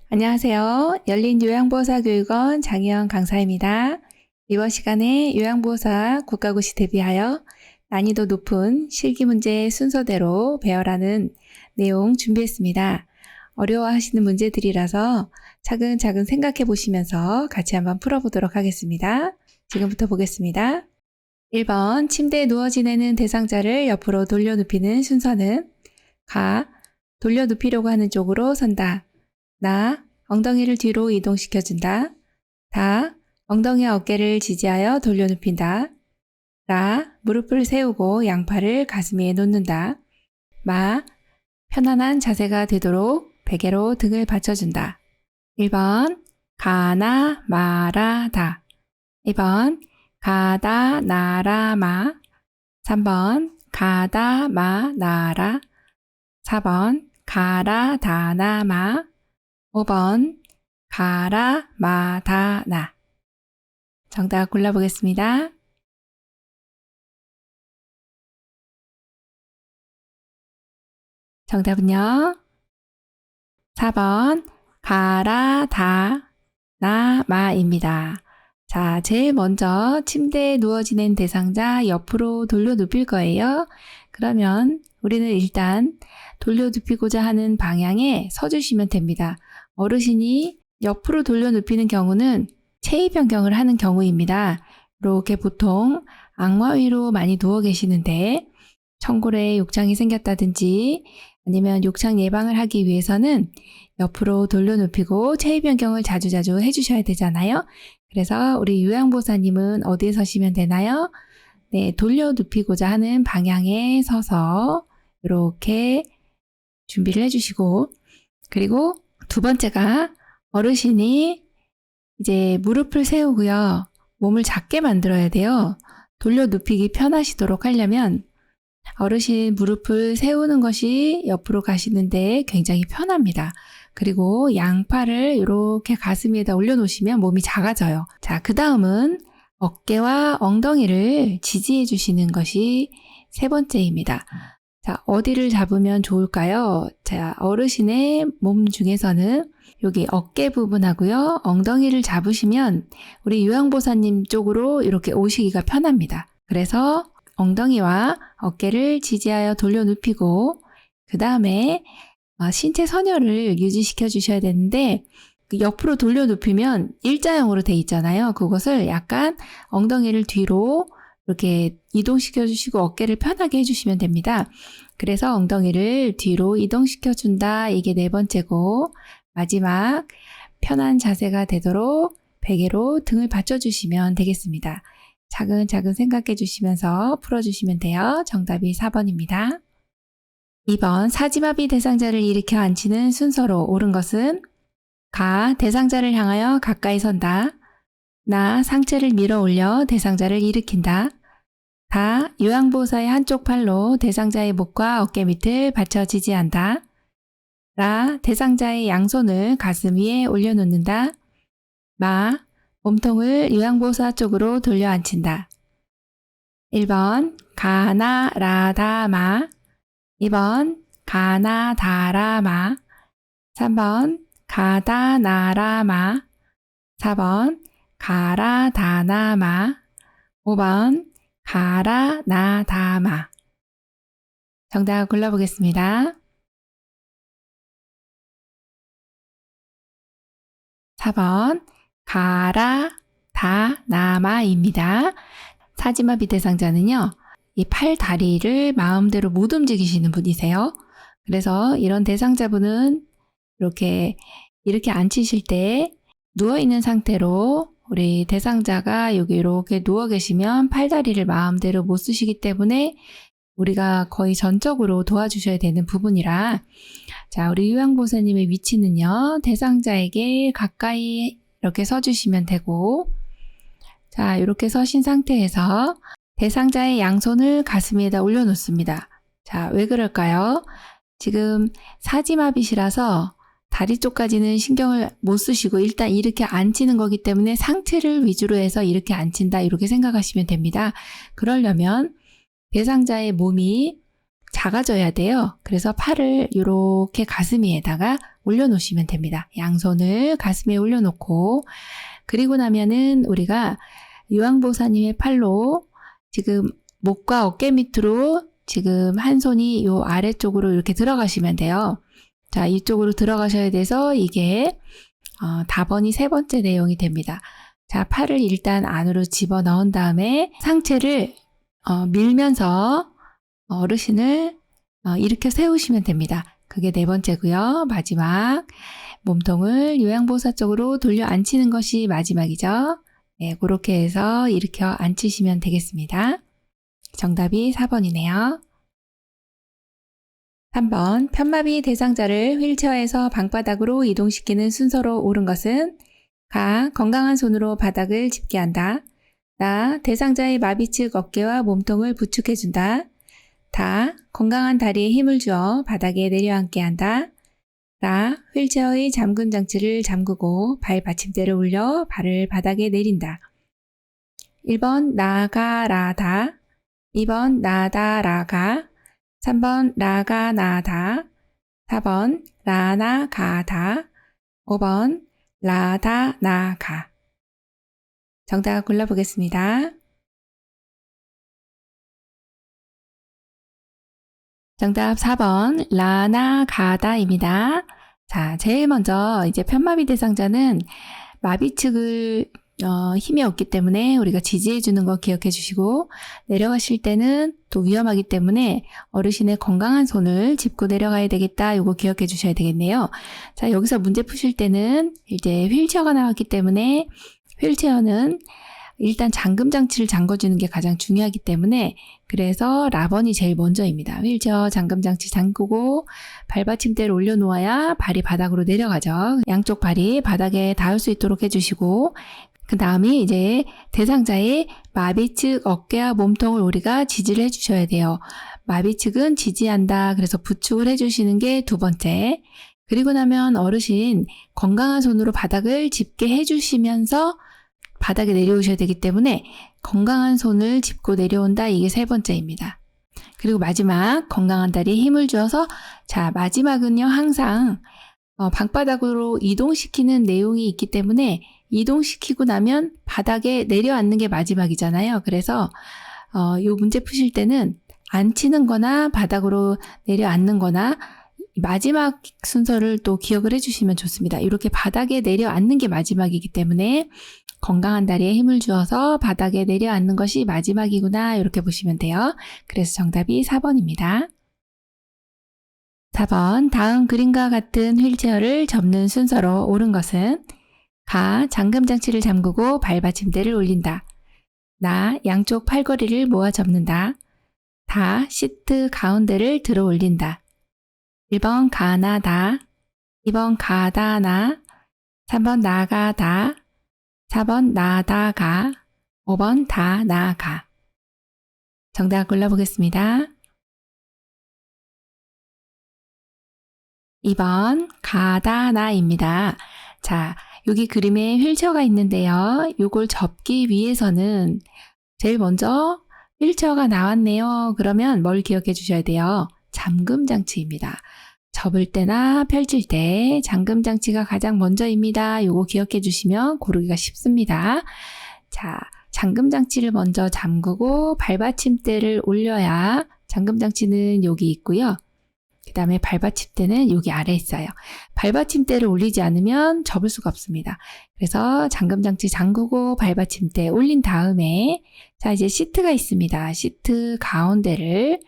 안녕하세요. 열린 요양보호사교육원 장혜영 강사입니다. 이번 시간에 요양보호사 국가고시 대비하여 난이도 높은 실기문제 순서대로 배워라는 내용 준비했습니다. 어려워하시는 문제들이라서 차근차근 생각해 보시면서 같이 한번 풀어보도록 하겠습니다. 지금부터 보겠습니다. 1번 침대에 누워 지내는 대상자를 옆으로 돌려눕히는 순서는 가, 돌려눕히려고 하는 쪽으로 선다. 나, 엉덩이를 뒤로 이동시켜준다. 다, 엉덩이와 어깨를 지지하여 돌려눕힌다. 라, 무릎을 세우고 양팔을 가슴 위에 놓는다. 마, 편안한 자세가 되도록 베개로 등을 받쳐준다. 1번, 가나, 마라, 다. 2번, 가다, 나라, 마. 3번, 가다, 마, 나라. 4번, 가라, 다, 나, 마. 5번, 가라, 마, 다, 나. 정답 골라보겠습니다. 정답은요. 4번, 가라, 다, 나, 마입니다. 자, 제일 먼저 침대에 누워 지낸 대상자 옆으로 돌려눕힐 거예요. 그러면 우리는 일단 돌려눕히고자 하는 방향에 서주시면 됩니다. 어르신이 옆으로 돌려눕히는 경우는 체위 변경을 하는 경우입니다. 이렇게 보통 악마 위로 많이 누워 계시는데 청골에 욕창이 생겼다든지 아니면 욕창 예방을 하기 위해서는 옆으로 돌려눕히고 체위 변경을 자주자주 해주셔야 되잖아요. 그래서 우리 요양보호사님은 어디에 서시면 되나요? 네, 돌려눕히고자 하는 방향에 서서 이렇게 준비를 해주시고, 그리고 두 번째가 어르신이 이제 무릎을 세우고요. 몸을 작게 만들어야 돼요. 돌려눕히기 편하시도록 하려면 어르신 무릎을 세우는 것이 옆으로 가시는데 굉장히 편합니다. 그리고 양팔을 이렇게 가슴 위에다 올려놓으시면 몸이 작아져요. 자, 그 다음은 어깨와 엉덩이를 지지해 주시는 것이 세 번째입니다. 자, 어디를 잡으면 좋을까요? 자, 어르신의 몸 중에서는 여기 어깨 부분하고요. 엉덩이를 잡으시면 우리 요양보호사님 쪽으로 이렇게 오시기가 편합니다. 그래서 엉덩이와 어깨를 지지하여 돌려눕히고 그 다음에 신체 선열을 유지시켜 주셔야 되는데 옆으로 돌려눕히면 일자형으로 돼 있잖아요. 그것을 약간 엉덩이를 뒤로 이렇게 이동시켜 주시고 어깨를 편하게 해주시면 됩니다. 그래서 엉덩이를 뒤로 이동시켜 준다. 이게 네 번째고 마지막 편한 자세가 되도록 베개로 등을 받쳐주시면 되겠습니다. 차근차근 생각해 주시면서 풀어주시면 돼요. 정답이 4번입니다. 2번 사지마비 대상자를 일으켜 앉히는 순서로 옳은 것은 가, 대상자를 향하여 가까이 선다. 나, 상체를 밀어 올려 대상자를 일으킨다. 다, 요양보호사의 한쪽 팔로 대상자의 목과 어깨 밑을 받쳐 지지한다. 라, 대상자의 양손을 가슴 위에 올려놓는다. 마, 몸통을 요양보호사 쪽으로 돌려 앉힌다. 1번, 가나, 라, 다, 마. 2번, 가나, 다라, 마. 3번, 가다, 나라, 마. 4번, 가라, 다나, 마. 5번, 가라, 나, 다, 마. 정답 골라보겠습니다. 4번, 가라, 다, 나, 마입니다. 사지마비 대상자는요, 이 팔, 다리를 마음대로 못 움직이시는 분이세요. 그래서 이런 대상자분은 이렇게 앉히실 때 누워있는 상태로 우리 대상자가 여기 이렇게 누워 계시면 팔, 다리를 마음대로 못 쓰시기 때문에 우리가 거의 전적으로 도와주셔야 되는 부분이라 자, 우리 요양보호사님의 위치는요, 대상자에게 가까이 이렇게 서주시면 되고 자, 이렇게 서신 상태에서 대상자의 양손을 가슴 위에다 올려놓습니다. 자, 왜 그럴까요? 지금 사지마비시라서 다리 쪽까지는 신경을 못 쓰시고 일단 이렇게 앉히는 거기 때문에 상체를 위주로 해서 이렇게 앉힌다 이렇게 생각하시면 됩니다. 그러려면 대상자의 몸이 작아져야 돼요. 그래서 팔을 이렇게 가슴 위에다가 올려놓으시면 됩니다. 양손을 가슴에 올려놓고 그리고 나면은 우리가 유황보사님의 팔로 지금 목과 어깨 밑으로 지금 한 손이 요 아래쪽으로 이렇게 들어가시면 돼요. 자, 이쪽으로 들어가셔야 돼서 이게 답원이 세 번째 내용이 됩니다. 자, 팔을 일단 안으로 집어넣은 다음에 상체를 밀면서 어르신을 일으켜 세우시면 됩니다. 그게 네 번째고요. 마지막 몸통을 요양보사 쪽으로 돌려 앉히는 것이 마지막이죠. 네, 그렇게 해서 일으켜 앉히시면 되겠습니다. 정답이 4번이네요. 3번 편마비 대상자를 휠체어에서 방바닥으로 이동시키는 순서로 옳은 것은 가. 건강한 손으로 바닥을 짚게 한다. 나. 대상자의 마비 측 어깨와 몸통을 부축해준다. 다. 건강한 다리에 힘을 주어 바닥에 내려앉게 한다. 라. 휠체어의 잠금 장치를 잠그고 발 받침대를 올려 발을 바닥에 내린다. 1번 나가라다. 2번 나다라가. 3번 라가 나다. 4번 라나 가다. 5번 라다 나가. 정답 골라보겠습니다. 정답 4번 라나 가다입니다. 자, 제일 먼저 이제 편마비 대상자는 마비 측을 힘이 없기 때문에 우리가 지지해 주는 거 기억해 주시고 내려가실 때는 또 위험하기 때문에 어르신의 건강한 손을 짚고 내려가야 되겠다. 이거 기억해 주셔야 되겠네요. 자, 여기서 문제 푸실 때는 이제 휠체어가 나왔기 때문에 휠체어는 일단 잠금 장치를 잠궈주는 게 가장 중요하기 때문에 그래서 라번이 제일 먼저입니다. 휠체어 잠금 장치 잠그고 발받침대를 올려놓아야 발이 바닥으로 내려가죠. 양쪽 발이 바닥에 닿을 수 있도록 해주시고 그 다음에 이제 대상자의 마비 측 어깨와 몸통을 우리가 지지를 해주셔야 돼요. 마비 측은 지지한다. 그래서 부축을 해주시는 게 두 번째. 그리고 나면 어르신 건강한 손으로 바닥을 짚게 해주시면서 바닥에 내려오셔야 되기 때문에 건강한 손을 짚고 내려온다. 이게 세 번째입니다. 그리고 마지막 건강한 다리에 힘을 주어서 자 마지막은요 항상 방바닥으로 이동시키는 내용이 있기 때문에 이동시키고 나면 바닥에 내려앉는 게 마지막이잖아요. 그래서 이 문제 푸실 때는 앉히는 거나 바닥으로 내려앉는 거나 마지막 순서를 또 기억을 해주시면 좋습니다. 이렇게 바닥에 내려앉는 게 마지막이기 때문에 건강한 다리에 힘을 주어서 바닥에 내려앉는 것이 마지막이구나 이렇게 보시면 돼요. 그래서 정답이 4번입니다. 4번 다음 그림과 같은 휠체어를 접는 순서로 옳은 것은 가. 잠금 장치를 잠그고 발받침대를 올린다. 나. 양쪽 팔걸이를 모아 접는다. 다. 시트 가운데를 들어 올린다. 1번 가나다. 2번 가다나. 3번 나가다. 4번 나다가. 5번 다 나가. 정답 골라보겠습니다. 2번 가다나입니다. 자, 여기 그림에 휠체어가 있는데요. 요걸 접기 위해서는 제일 먼저 휠체어가 나왔네요. 그러면 뭘 기억해 주셔야 돼요? 잠금 장치입니다. 접을 때나 펼칠 때 잠금 장치가 가장 먼저입니다. 요거 기억해 주시면 고르기가 쉽습니다. 자, 잠금 장치를 먼저 잠그고 발받침대를 올려야 잠금 장치는 여기 있고요. 그 다음에 발받침대는 여기 아래에 있어요. 발받침대를 올리지 않으면 접을 수가 없습니다. 그래서 잠금장치 잠그고 발받침대 올린 다음에 자 이제 시트가 있습니다. 시트 가운데를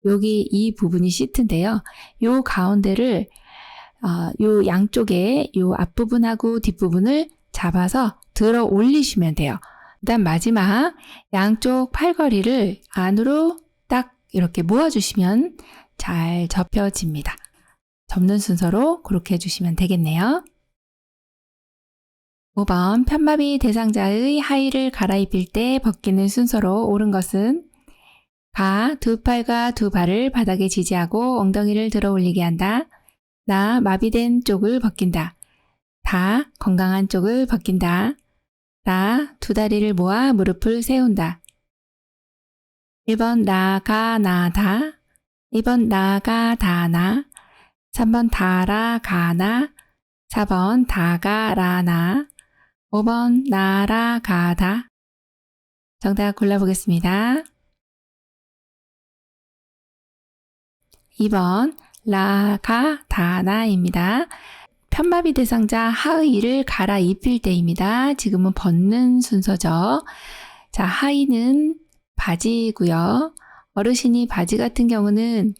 여기 이 부분이 시트인데요. 요 가운데를 요 양쪽에 요 앞부분하고 뒷부분을 잡아서 들어 올리시면 돼요. 그다음 마지막 양쪽 팔걸이를 안으로 딱 이렇게 모아주시면 잘 접혀집니다. 접는 순서로 그렇게 해주시면 되겠네요. 5번 편마비 대상자의 하의를 갈아입힐 때 벗기는 순서로 옳은 것은 가. 두 팔과 두 발을 바닥에 지지하고 엉덩이를 들어 올리게 한다. 나. 마비된 쪽을 벗긴다. 다. 건강한 쪽을 벗긴다. 나. 두 다리를 모아 무릎을 세운다. 1번 나가 나다. 2번 나가 다나, 3번 다라 가나, 4번 다가라나, 5번 나라 가다. 정답 골라보겠습니다. 2번 라가 다나입니다. 편마비 대상자 하의를 갈아입힐 때입니다. 지금은 벗는 순서죠. 자, 하의는 바지고요. 어르신이 바지 같은 경우는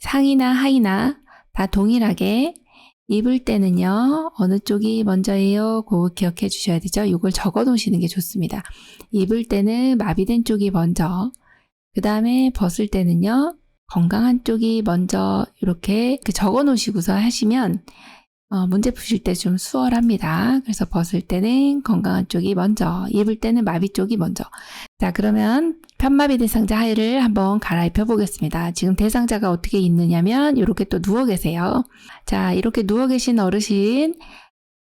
상의나 하의나 다 동일하게 입을 때는요. 어느 쪽이 먼저예요? 그거 기억해 주셔야 되죠. 이걸 적어 놓으시는 게 좋습니다. 입을 때는 마비된 쪽이 먼저, 그 다음에 벗을 때는요. 건강한 쪽이 먼저 이렇게 적어 놓으시고서 하시면 문제 푸실 때 좀 수월합니다. 그래서 벗을 때는 건강한 쪽이 먼저, 입을 때는 마비 쪽이 먼저. 자, 그러면 편마비 대상자 하의를 한번 갈아입혀 보겠습니다. 지금 대상자가 어떻게 있느냐면 이렇게 또 누워 계세요. 자, 이렇게 누워 계신 어르신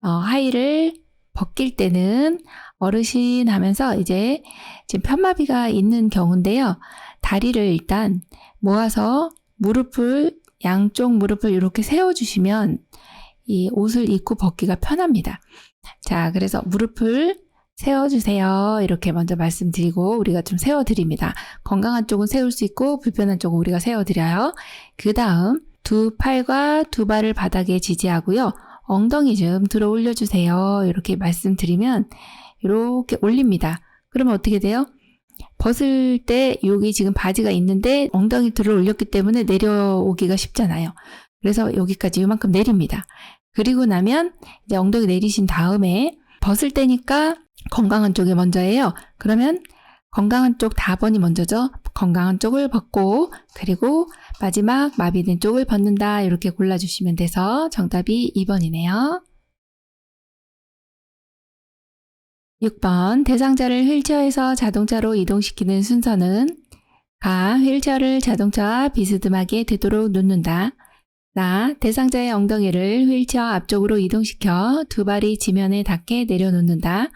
하의를 벗길 때는 어르신 하면서 이제 지금 편마비가 있는 경우인데요. 다리를 일단 모아서 양쪽 무릎을 이렇게 세워주시면 이 옷을 입고 벗기가 편합니다. 자, 그래서 무릎을 세워주세요. 이렇게 먼저 말씀드리고 우리가 좀 세워드립니다. 건강한 쪽은 세울 수 있고 불편한 쪽은 우리가 세워드려요. 그 다음 두 팔과 두 발을 바닥에 지지하고요. 엉덩이 좀 들어 올려주세요. 이렇게 말씀드리면 이렇게 올립니다. 그러면 어떻게 돼요? 벗을 때 여기 지금 바지가 있는데 엉덩이 들어 올렸기 때문에 내려오기가 쉽잖아요. 그래서 여기까지 이만큼 내립니다. 그리고 나면 이제 엉덩이 내리신 다음에 벗을 때니까 건강한 쪽이 먼저예요. 그러면 건강한 쪽 다번이 먼저죠. 건강한 쪽을 벗고 그리고 마지막 마비된 쪽을 벗는다. 이렇게 골라주시면 돼서 정답이 2번이네요. 6번 대상자를 휠체어에서 자동차로 이동시키는 순서는 가. 휠체어를 자동차와 비스듬하게 되도록 놓는다. 나. 대상자의 엉덩이를 휠체어 앞쪽으로 이동시켜 두 발이 지면에 닿게 내려놓는다.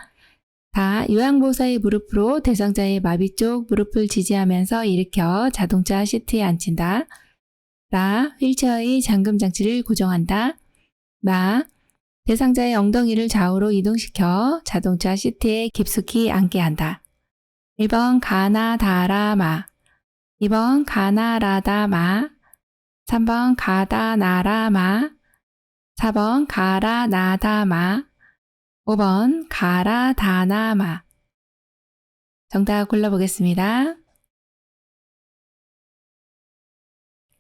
다. 요양보호사의 무릎으로 대상자의 마비 쪽 무릎을 지지하면서 일으켜 자동차 시트에 앉힌다. 라. 휠체어의 잠금 장치를 고정한다. 마. 대상자의 엉덩이를 좌우로 이동시켜 자동차 시트에 깊숙이 앉게 한다. 1번 가나 다라 마, 2번 가나 라다 마, 3번 가다 나라 마, 4번 가라 나다 마, 5번 가라 다나 마. 정답 골라보겠습니다.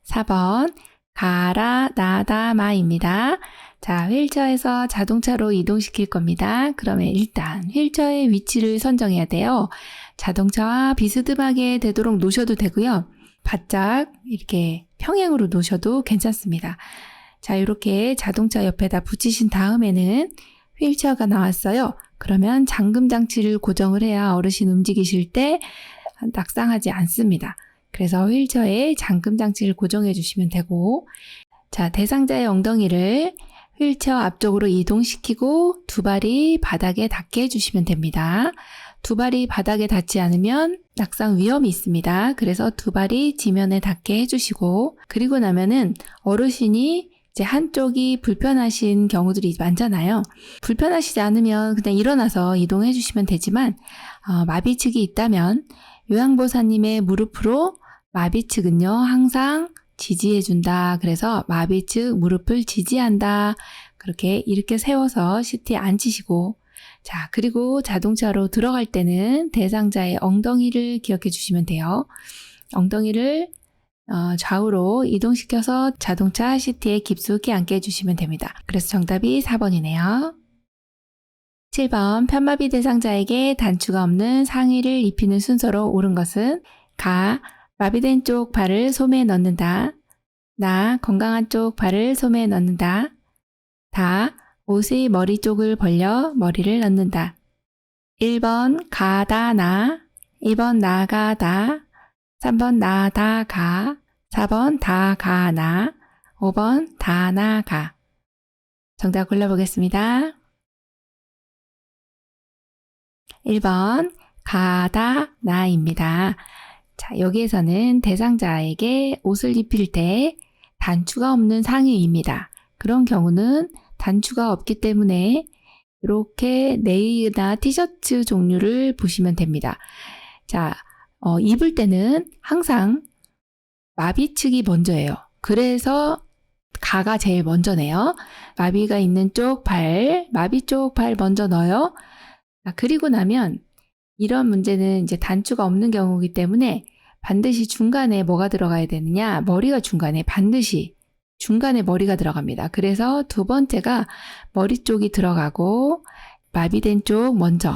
4번 가라 나다 마입니다. 자, 휠체어에서 자동차로 이동시킬 겁니다. 그러면 일단 휠체어의 위치를 선정해야 돼요. 자동차와 비스듬하게 되도록 놓으셔도 되고요. 바짝 이렇게 평행으로 놓으셔도 괜찮습니다. 자, 이렇게 자동차 옆에다 붙이신 다음에는 휠체어가 나왔어요. 그러면 잠금 장치를 고정을 해야 어르신 움직이실 때 낙상하지 않습니다. 그래서 휠체어에 잠금 장치를 고정해 주시면 되고, 자, 대상자의 엉덩이를 휠체어 앞쪽으로 이동시키고 두 발이 바닥에 닿게 해주시면 됩니다. 두 발이 바닥에 닿지 않으면 낙상 위험이 있습니다. 그래서 두 발이 지면에 닿게 해주시고, 그리고 나면은 어르신이 이제 한쪽이 불편하신 경우들이 많잖아요. 불편하시지 않으면 그냥 일어나서 이동해 주시면 되지만 마비 측이 있다면 요양보호사님의 무릎으로 마비 측은요 항상 지지해준다. 그래서 마비 측 무릎을 지지한다. 그렇게 이렇게 세워서 시트에 앉히시고, 자, 그리고 자동차로 들어갈 때는 대상자의 엉덩이를 기억해 주시면 돼요. 엉덩이를 좌우로 이동시켜서 자동차 시트에 깊숙이 앉게 해주시면 됩니다. 그래서 정답이 4번이네요. 7번 편마비 대상자에게 단추가 없는 상의를 입히는 순서로 옳은 것은 가. 마비된 쪽 발을 소매에 넣는다. 나. 건강한 쪽 발을 소매에 넣는다. 다. 옷의 머리 쪽을 벌려 머리를 넣는다. 1번 가다 나, 2번 나가다, 3번 나다 가, 4번 다 가 나, 5번 다 나가. 정답 골라보겠습니다. 1번 가다 나입니다. 자, 여기에서는 대상자에게 옷을 입힐 때 단추가 없는 상의입니다. 그런 경우는 단추가 없기 때문에 이렇게 네일이나 티셔츠 종류를 보시면 됩니다. 자, 입을 때는 항상 마비 측이 먼저예요. 그래서 가가 제일 먼저네요. 마비가 있는 쪽 발, 마비 쪽 발 먼저 넣어요. 자, 그리고 나면 이런 문제는 이제 단추가 없는 경우이기 때문에 반드시 중간에 뭐가 들어가야 되느냐? 머리가 중간에 반드시 중간에 머리가 들어갑니다. 그래서 두 번째가 머리 쪽이 들어가고 마비된 쪽 먼저,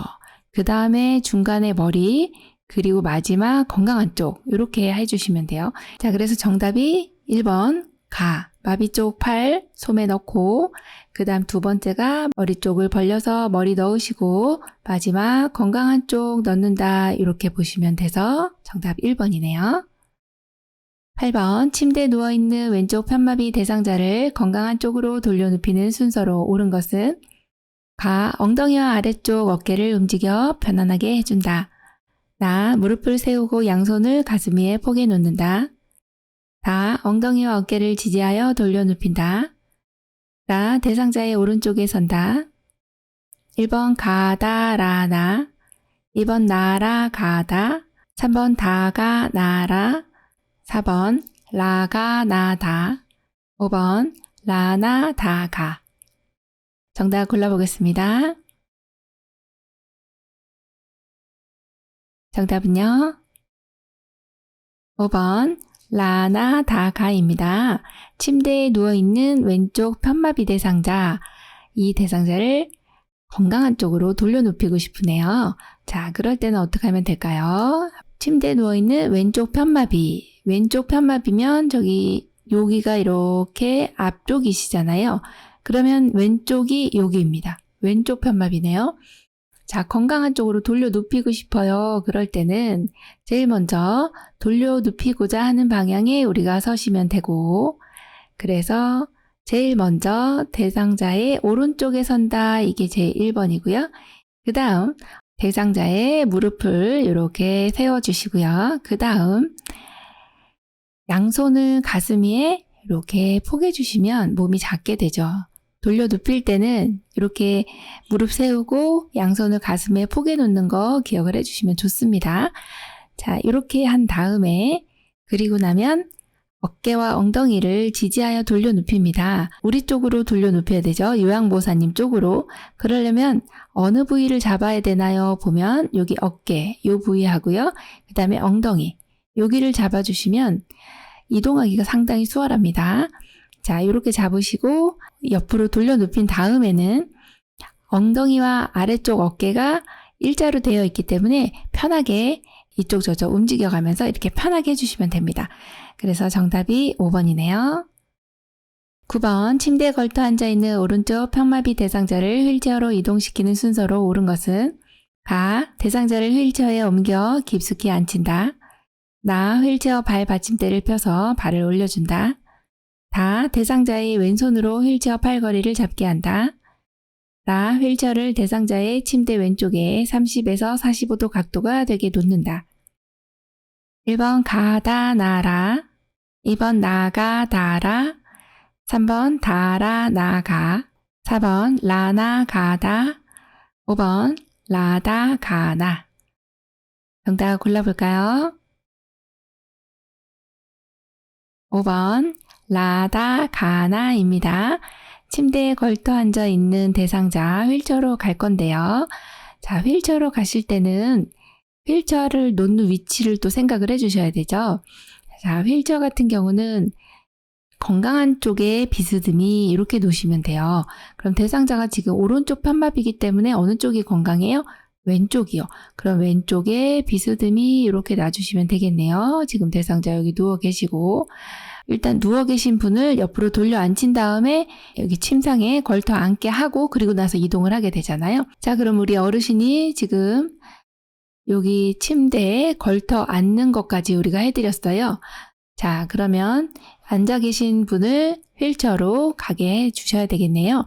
그 다음에 중간에 머리, 그리고 마지막 건강한 쪽 이렇게 해주시면 돼요. 자, 그래서 정답이 1번 가, 마비 쪽 팔 솜에 넣고 그 다음 두 번째가 머리 쪽을 벌려서 머리 넣으시고 마지막 건강한 쪽 넣는다 이렇게 보시면 돼서 정답 1번이네요. 8번 침대에 누워있는 왼쪽 편마비 대상자를 건강한 쪽으로 돌려눕히는 순서로 옳은 것은 가, 엉덩이와 아래쪽 어깨를 움직여 편안하게 해준다. 나, 무릎을 세우고 양손을 가슴 위에 포개 놓는다. 다, 엉덩이와 어깨를 지지하여 돌려눕힌다. 나, 대상자의 오른쪽에 선다. 1번 가다, 라나. 2번 나라, 가다. 3번 다가, 나라. 4번 라가, 나다. 5번 라나, 다가. 정답 골라보겠습니다. 정답은요. 5번 라나, 다가입니다. 침대에 누워있는 왼쪽 편마비 대상자, 이 대상자를 건강한 쪽으로 돌려눕히고 싶으네요. 자, 그럴 때는 어떻게 하면 될까요? 침대에 누워있는 왼쪽 편마비면 저기 여기가 이렇게 앞쪽이시잖아요. 그러면 왼쪽이 여기입니다. 왼쪽 편마비네요. 자, 건강한 쪽으로 돌려눕히고 싶어요. 그럴 때는 제일 먼저 돌려눕히고자 하는 방향에 우리가 서시면 되고, 그래서 제일 먼저 대상자의 오른쪽에 선다. 이게 제 1번이고요. 그 다음 대상자의 무릎을 이렇게 세워주시고요. 그 다음 양손을 가슴 위에 이렇게 포개주시면 몸이 작게 되죠. 돌려눕힐 때는 이렇게 무릎 세우고 양손을 가슴에 포개 놓는 거 기억을 해주시면 좋습니다. 자, 이렇게 한 다음에 그리고 나면 어깨와 엉덩이를 지지하여 돌려눕힙니다. 우리 쪽으로 돌려눕혀야 되죠. 요양보호사님 쪽으로. 그러려면 어느 부위를 잡아야 되나요? 보면 여기 어깨, 이 부위 하고요. 그 다음에 엉덩이, 여기를 잡아주시면 이동하기가 상당히 수월합니다. 자, 이렇게 잡으시고 옆으로 돌려눕힌 다음에는 엉덩이와 아래쪽 어깨가 일자로 되어 있기 때문에 편하게 이쪽 저쪽 움직여가면서 이렇게 편하게 해주시면 됩니다. 그래서 정답이 5번이네요. 9번 침대에 걸터 앉아있는 오른쪽 편마비 대상자를 휠체어로 이동시키는 순서로 옳은 것은 가, 대상자를 휠체어에 옮겨 깊숙이 앉힌다. 나, 휠체어 발 받침대를 펴서 발을 올려준다. 다, 대상자의 왼손으로 휠체어 팔걸이를 잡게 한다. 나, 휠체어를 대상자의 침대 왼쪽에 30에서 45도 각도가 되게 놓는다. 1번 가다, 나라. 2번 나가, 다라. 3번 다라, 나가. 4번 라나, 가다. 5번 라다, 가나. 정답 골라볼까요? 5번 라다, 가나입니다. 침대에 걸터 앉아 있는 대상자 휠체어로 갈 건데요. 자, 휠체어로 가실 때는 휠체어를 놓는 위치를 또 생각을 해주셔야 되죠. 자, 휠체어 같은 경우는 건강한 쪽에 비스듬히 이렇게 놓으시면 돼요. 그럼 대상자가 지금 오른쪽 편마비이기 때문에 어느 쪽이 건강해요? 왼쪽이요. 그럼 왼쪽에 비스듬히 이렇게 놔주시면 되겠네요. 지금 대상자 여기 누워 계시고 일단 누워 계신 분을 옆으로 돌려 앉힌 다음에 여기 침상에 걸터 앉게 하고 그리고 나서 이동을 하게 되잖아요. 자, 그럼 우리 어르신이 지금 여기 침대에 걸터 앉는 것까지 우리가 해드렸어요. 자, 그러면 앉아 계신 분을 휠체어로 가게 해주셔야 되겠네요.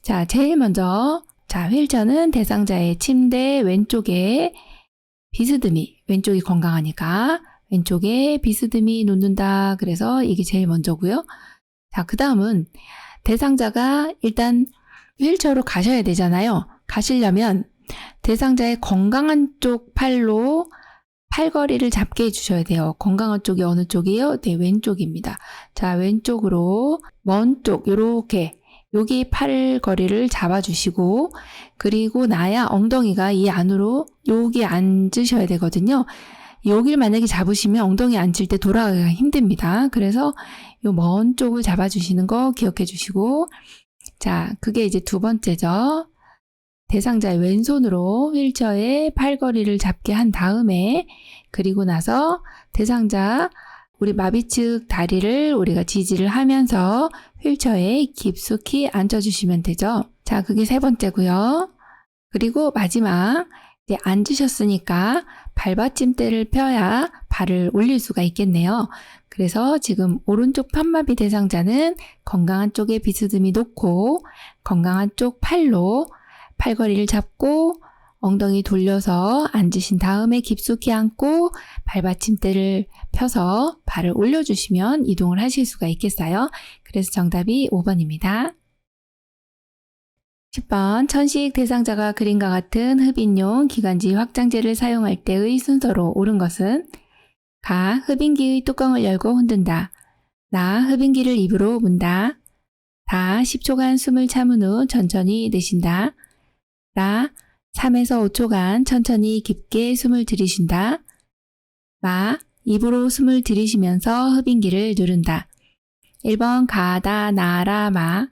자, 제일 먼저 휠체어는 대상자의 침대 왼쪽에 비스듬히 왼쪽이 건강하니까 왼쪽에 비스듬히 놓는다. 그래서 이게 제일 먼저고요. 자, 그 다음은 대상자가 일단 휠체어로 가셔야 되잖아요. 가시려면 대상자의 건강한 쪽 팔로 팔걸이를 잡게 해주셔야 돼요. 건강한 쪽이 어느 쪽이에요? 네, 왼쪽입니다. 자, 왼쪽으로 먼 쪽 요렇게 여기 팔걸이를 잡아주시고 그리고 나야 엉덩이가 이 안으로 여기 앉으셔야 되거든요. 여길 만약에 잡으시면 엉덩이 앉을 때 돌아가기가 힘듭니다. 그래서 요 먼 쪽을 잡아주시는 거 기억해 주시고 자, 그게 이제 두 번째죠. 대상자의 왼손으로 휠체어의 팔걸이를 잡게 한 다음에 그리고 나서 대상자 우리 마비 측 다리를 우리가 지지를 하면서 휠체어에 깊숙이 앉아주시면 되죠. 자, 그게 세 번째고요. 그리고 마지막 이제 앉으셨으니까 발받침대를 펴야 발을 올릴 수가 있겠네요. 그래서 지금 오른쪽 편마비 대상자는 건강한 쪽에 비스듬히 놓고 건강한 쪽 팔로 팔걸이를 잡고 엉덩이 돌려서 앉으신 다음에 깊숙이 앉고 발받침대를 펴서 발을 올려주시면 이동을 하실 수가 있겠어요. 그래서 정답이 5번입니다. 10번 천식 대상자가 그림과 같은 흡인용 기관지 확장제를 사용할 때의 순서로 옳은 것은 가. 흡인기의 뚜껑을 열고 흔든다. 나. 흡인기를 입으로 문다. 다. 10초간 숨을 참은 후 천천히 내쉰다. 라. 3에서 5초간 천천히 깊게 숨을 들이쉰다. 마. 입으로 숨을 들이쉬면서 흡인기를 누른다. 1번 가다 나라 마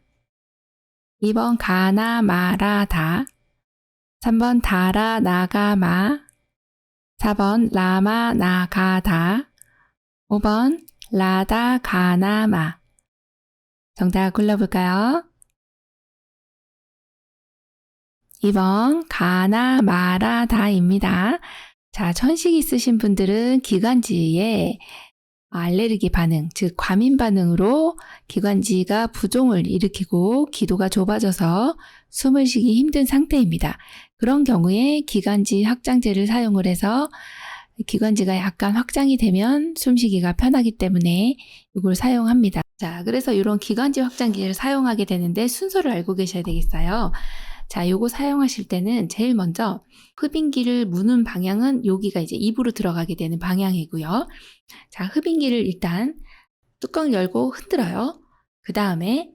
2번 가나 마라 다 3번 다라 나가 마 4번 라마 나가 다 5번 라다 가나 마 정답 골라볼까요? 2번 가나 마라 다입니다. 자, 천식 있으신 분들은 기관지에 알레르기 반응, 즉 과민 반응으로 기관지가 부종을 일으키고 기도가 좁아져서 숨을 쉬기 힘든 상태입니다. 그런 경우에 기관지 확장제를 사용을 해서 기관지가 약간 확장이 되면 숨쉬기가 편하기 때문에 이걸 사용합니다. 자, 그래서 이런 기관지 확장기를 사용하게 되는데 순서를 알고 계셔야 되겠어요. 자, 요거 사용하실 때는 제일 먼저 흡인기를 무는 방향은 여기가 이제 입으로 들어가게 되는 방향이고요. 자, 흡인기를 일단 뚜껑 열고 흔들어요. 그 다음에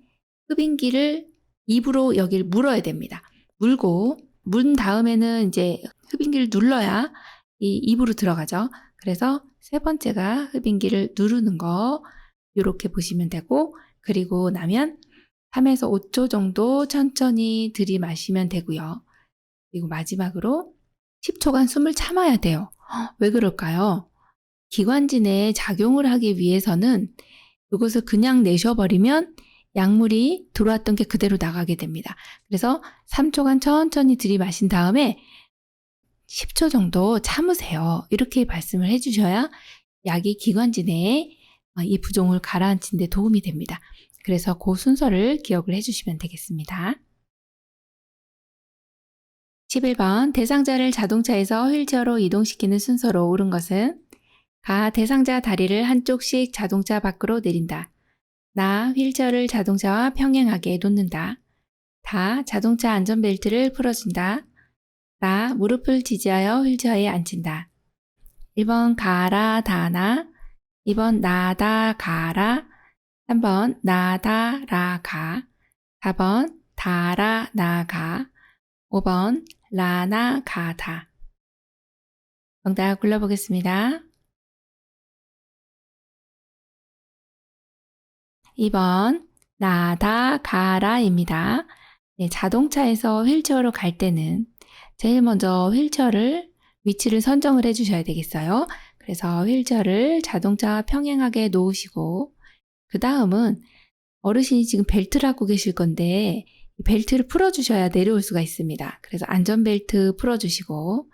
흡인기를 입으로 여기를 물어야 됩니다. 물고 문 다음에는 이제 흡인기를 눌러야 이 입으로 들어가죠. 그래서 세 번째가 흡인기를 누르는 거 이렇게 보시면 되고 그리고 나면 3에서 5초 정도 천천히 들이마시면 되고요. 그리고 마지막으로 10초간 숨을 참아야 돼요. 왜 그럴까요? 기관지 내에 작용을 하기 위해서는 이것을 그냥 내셔버리면 약물이 들어왔던 게 그대로 나가게 됩니다. 그래서 3초간 천천히 들이마신 다음에 10초 정도 참으세요. 이렇게 말씀을 해주셔야 약이 기관지 내에 이 부종을 가라앉힌 데 도움이 됩니다. 그래서 그 순서를 기억을 해주시면 되겠습니다. 11번 대상자를 자동차에서 휠체어로 이동시키는 순서로 옳은 것은 가. 대상자 다리를 한쪽씩 자동차 밖으로 내린다. 나. 휠체어를 자동차와 평행하게 놓는다. 다. 자동차 안전벨트를 풀어준다. 라. 무릎을 지지하여 휠체어에 앉힌다. 1번 가라 다나 2번 나다 가라 3번 나다 라가 4번 다라 나가 5번 라나 가다 정답 골라보겠습니다. 2번 나다 가라입니다. 네, 자동차에서 휠체어로 갈 때는 제일 먼저 휠체어를 위치를 선정을 해주셔야 되겠어요. 그래서 휠체어를 자동차와 평행하게 놓으시고 그 다음은 어르신이 지금 벨트를 하고 계실 건데 벨트를 풀어주셔야 내려올 수가 있습니다. 그래서 안전벨트 풀어주시고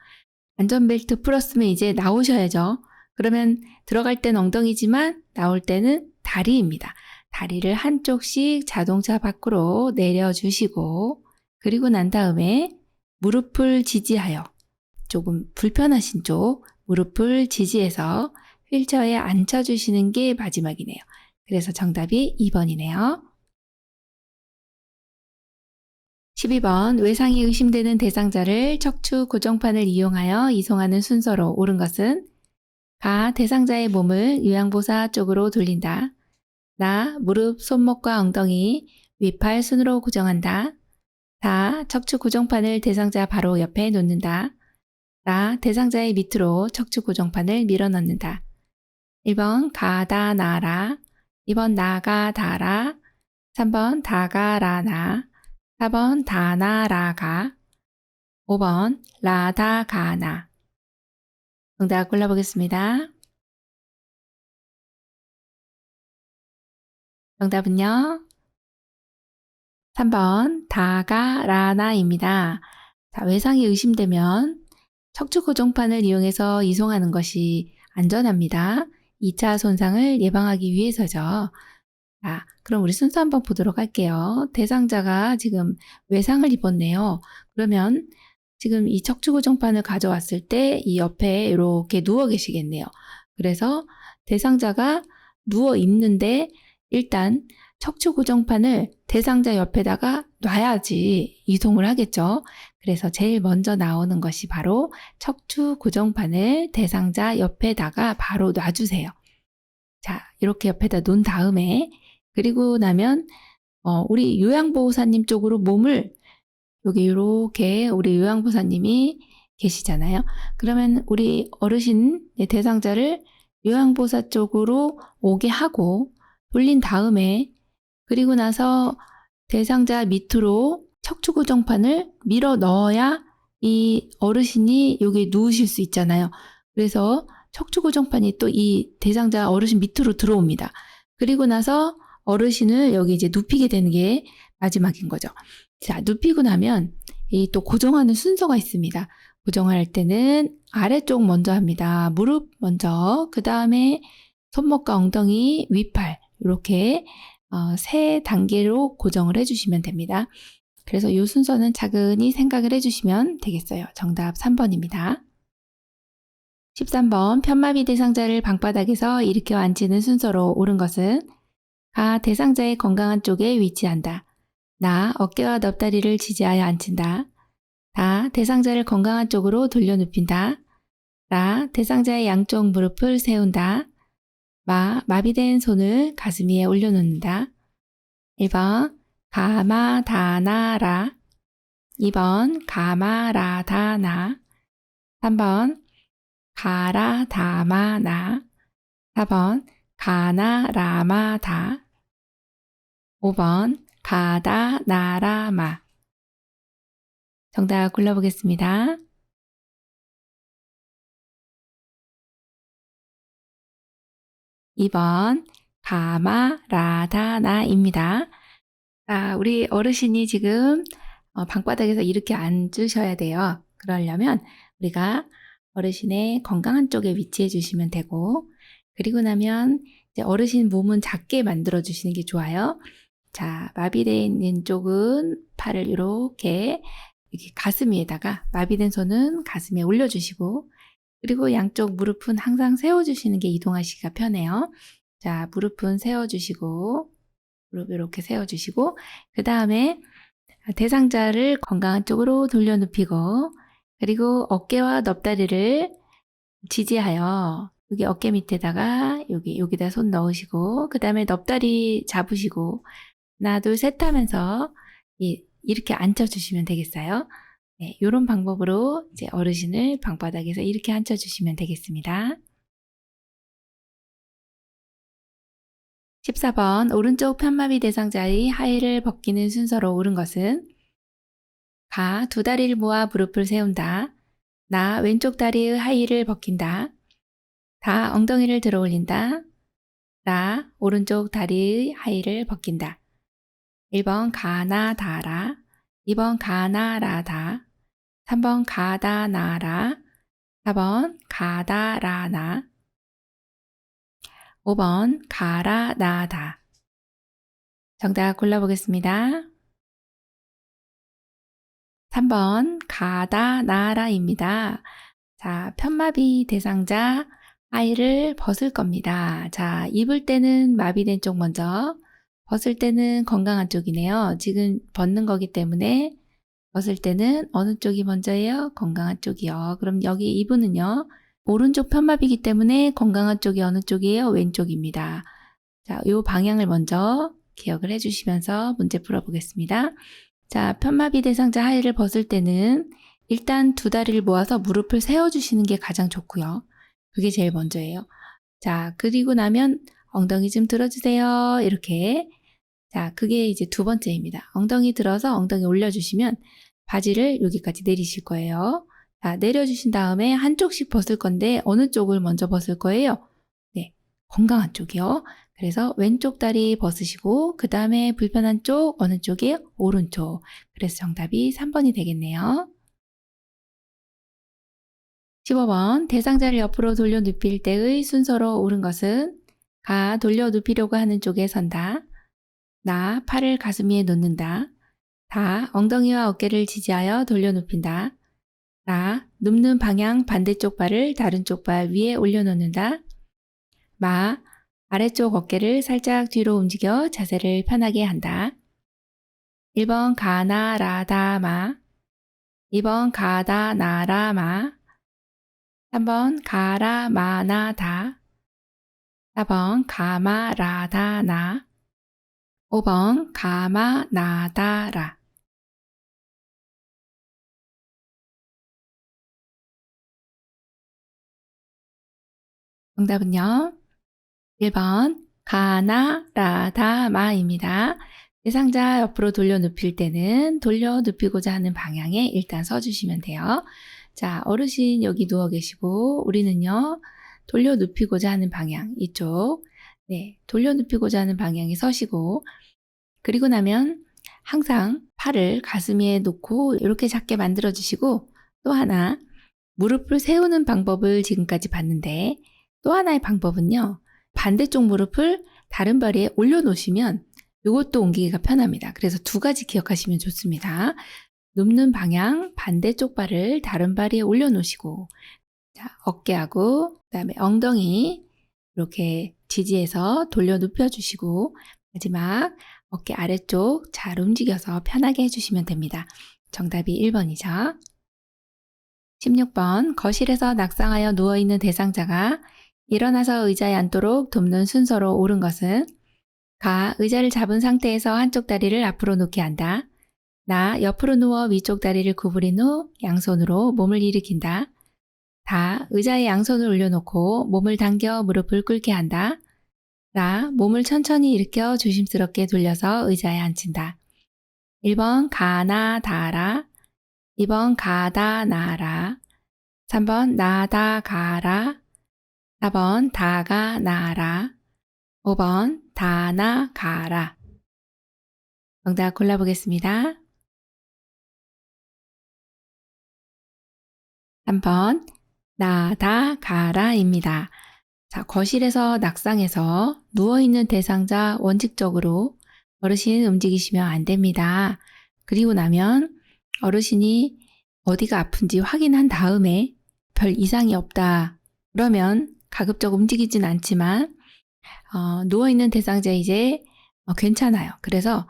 안전벨트 풀었으면 이제 나오셔야죠. 그러면 들어갈 때는 엉덩이지만 나올 때는 다리입니다. 다리를 한쪽씩 자동차 밖으로 내려주시고 그리고 난 다음에 무릎을 지지하여 조금 불편하신 쪽 무릎을 지지해서 휠체어에 앉혀주시는 게 마지막이네요. 그래서 정답이 2번이네요. 12번 외상이 의심되는 대상자를 척추 고정판을 이용하여 이송하는 순서로 옳은 것은 가. 대상자의 몸을 요양보사 쪽으로 돌린다. 나. 무릎, 손목과 엉덩이, 위팔 순으로 고정한다. 다. 척추 고정판을 대상자 바로 옆에 놓는다. 라. 대상자의 밑으로 척추 고정판을 밀어 넣는다. 1번 가다 나라, 2번 나가 다라, 3번 다가라나, 4번 다나라가, 5번 라다가나. 정답 골라보겠습니다. 정답은요. 3번 다가라나입니다. 자, 외상이 의심되면 척추 고정판을 이용해서 이송하는 것이 안전합니다. 2차 손상을 예방하기 위해서죠. 자, 그럼 우리 순서 한번 보도록 할게요. 대상자가 지금 외상을 입었네요. 그러면 지금 이 척추 고정판을 가져왔을 때 이 옆에 이렇게 누워 계시겠네요. 그래서 대상자가 누워 있는데 일단 척추 고정판을 대상자 옆에다가 놔야지 이송을 하겠죠. 그래서 제일 먼저 나오는 것이 바로 척추 고정판을 대상자 옆에다가 바로 놔주세요. 자, 이렇게 옆에다 놓은 다음에 그리고 나면 우리 요양보호사님 쪽으로 몸을 여기 이렇게 우리 요양보호사님이 계시잖아요. 그러면 우리 어르신 대상자를 요양보호사 쪽으로 오게 하고 돌린 다음에 그리고 나서 대상자 밑으로 척추 고정판을 밀어 넣어야 이 어르신이 여기 누우실 수 있잖아요. 그래서 척추 고정판이 또 이 대상자 어르신 밑으로 들어옵니다. 그리고 나서 어르신을 여기 이제 눕히게 되는 게 마지막인 거죠. 자, 눕히고 나면 이 또 고정하는 순서가 있습니다. 고정할 때는 아래쪽 먼저 합니다. 무릎 먼저, 그 다음에 손목과 엉덩이, 위팔 이렇게 3단계로 고정을 해주시면 됩니다. 그래서 이 순서는 차근히 생각을 해주시면 되겠어요. 정답 3번입니다. 13번 편마비 대상자를 방바닥에서 일으켜 앉히는 순서로 옳은 것은 가. 대상자의 건강한 쪽에 위치한다. 나. 어깨와 넙다리를 지지하여 앉힌다. 다. 대상자를 건강한 쪽으로 돌려 눕힌다. 라. 대상자의 양쪽 무릎을 세운다. 마. 마비된 손을 가슴 위에 올려놓는다. 1번 가마다나라, 2번 가마라다나, 3번 가라다마나, 4번 가나라마다, 5번 가다나라마. 정답 골라보겠습니다. 2번 가마라다나입니다. 자, 우리 어르신이 지금 방바닥에서 이렇게 앉으셔야 돼요. 그러려면 우리가 어르신의 건강한 쪽에 위치해 주시면 되고, 그리고 나면 이제 어르신 몸은 작게 만들어 주시는 게 좋아요. 자, 마비되어 있는 쪽은 팔을 이렇게 가슴 위에다가, 마비된 손은 가슴에 올려주시고, 그리고 양쪽 무릎은 항상 세워주시는 게 이동하시기가 편해요. 자, 무릎은 세워주시고, 무릎 이렇게 세워주시고, 그 다음에 대상자를 건강한 쪽으로 돌려 눕히고, 그리고 어깨와 넙다리를 지지하여 여기 어깨 밑에다가 여기다 손 넣으시고, 그 다음에 넙다리 잡으시고, 하나, 둘, 셋 하면서 이렇게 앉혀주시면 되겠어요. 네, 이런 방법으로 이제 어르신을 방바닥에서 이렇게 앉혀주시면 되겠습니다. 14번 오른쪽 편마비 대상자의 하의를 벗기는 순서로 옳은 것은 가. 두 다리를 모아 무릎을 세운다. 나. 왼쪽 다리의 하의를 벗긴다. 다. 엉덩이를 들어 올린다. 라. 오른쪽 다리의 하의를 벗긴다. 1번 가나다라, 2번 가나라다, 3번 가다나라, 4번 가다라나, 5번 가라나다. 정답 골라보겠습니다. 3번 가다나라입니다. 자, 편마비 대상자 하의를 벗을 겁니다. 자, 입을 때는 마비된 쪽 먼저, 벗을 때는 건강한 쪽이네요. 지금 벗는 거기 때문에 벗을 때는 어느 쪽이 먼저예요? 건강한 쪽이요. 그럼 여기 입은요, 오른쪽 편마비이기 때문에 건강한 쪽이 어느 쪽이에요? 왼쪽입니다. 자, 이 방향을 먼저 기억을 해주시면서 문제 풀어보겠습니다. 자, 편마비 대상자 하의를 벗을 때는 일단 두 다리를 모아서 무릎을 세워주시는 게 가장 좋고요. 그게 제일 먼저예요. 자, 그리고 나면 엉덩이 좀 들어주세요. 이렇게. 자, 그게 이제 두 번째입니다. 엉덩이 들어서 엉덩이 올려주시면 바지를 여기까지 내리실 거예요. 자, 내려주신 다음에 한쪽씩 벗을 건데 어느 쪽을 먼저 벗을 거예요? 네, 건강한 쪽이요. 그래서 왼쪽 다리 벗으시고 그 다음에 불편한 쪽 어느 쪽이에요? 오른쪽. 그래서 정답이 3번이 되겠네요. 15번 대상자를 옆으로 돌려 눕힐 때의 순서로 옳은 것은 가 돌려 눕히려고 하는 쪽에 선다. 나 팔을 가슴 위에 놓는다. 다 엉덩이와 어깨를 지지하여 돌려 눕힌다. 나 눕는 방향 반대쪽 발을 다른 쪽 발 위에 올려놓는다. 마 아래쪽 어깨를 살짝 뒤로 움직여 자세를 편하게 한다. 1번 가나 라다 마 2번 가다 나라 마 3번 가라 마나 다 4번 가마 라다 나 5번 가마 나다 라 정답은요. 1번 가나 라다 마입니다. 대상자 옆으로 돌려 눕힐 때는 돌려 눕히고자 하는 방향에 일단 서주시면 돼요. 자, 어르신 여기 누워 계시고 우리는요. 돌려 눕히고자 하는 방향 이쪽 네, 돌려 눕히고자 하는 방향에 서시고 그리고 나면 항상 팔을 가슴 위에 놓고 이렇게 작게 만들어 주시고 또 하나 무릎을 세우는 방법을 지금까지 봤는데 또 하나의 방법은요. 반대쪽 무릎을 다른 발 위에 올려놓으시면 이것도 옮기기가 편합니다. 그래서 두 가지 기억하시면 좋습니다. 눕는 방향 반대쪽 발을 다른 발 위에 올려놓으시고 자, 어깨하고 그다음에 엉덩이 이렇게 지지해서 돌려 눕혀주시고 마지막 어깨 아래쪽 잘 움직여서 편하게 해주시면 됩니다. 정답이 1번이죠. 16번 거실에서 낙상하여 누워있는 대상자가 일어나서 의자에 앉도록 돕는 순서로 옳은 것은 가 의자를 잡은 상태에서 한쪽 다리를 앞으로 놓게 한다. 나 옆으로 누워 위쪽 다리를 구부린 후 양손으로 몸을 일으킨다. 다 의자에 양손을 올려놓고 몸을 당겨 무릎을 꿇게 한다. 라 몸을 천천히 일으켜 조심스럽게 돌려서 의자에 앉힌다. 1번 가나 다라 2번 가다 나라 3번 나다 가라 4번 다가 나라 5번 다나 가라 정답 골라보겠습니다. 3번 나다 가라입니다. 자, 거실에서 낙상해서 누워있는 대상자 원칙적으로 어르신 움직이시면 안 됩니다. 그리고 나면 어르신이 어디가 아픈지 확인한 다음에 별 이상이 없다. 그러면 가급적 움직이진 않지만 누워있는 대상자 이제 괜찮아요. 그래서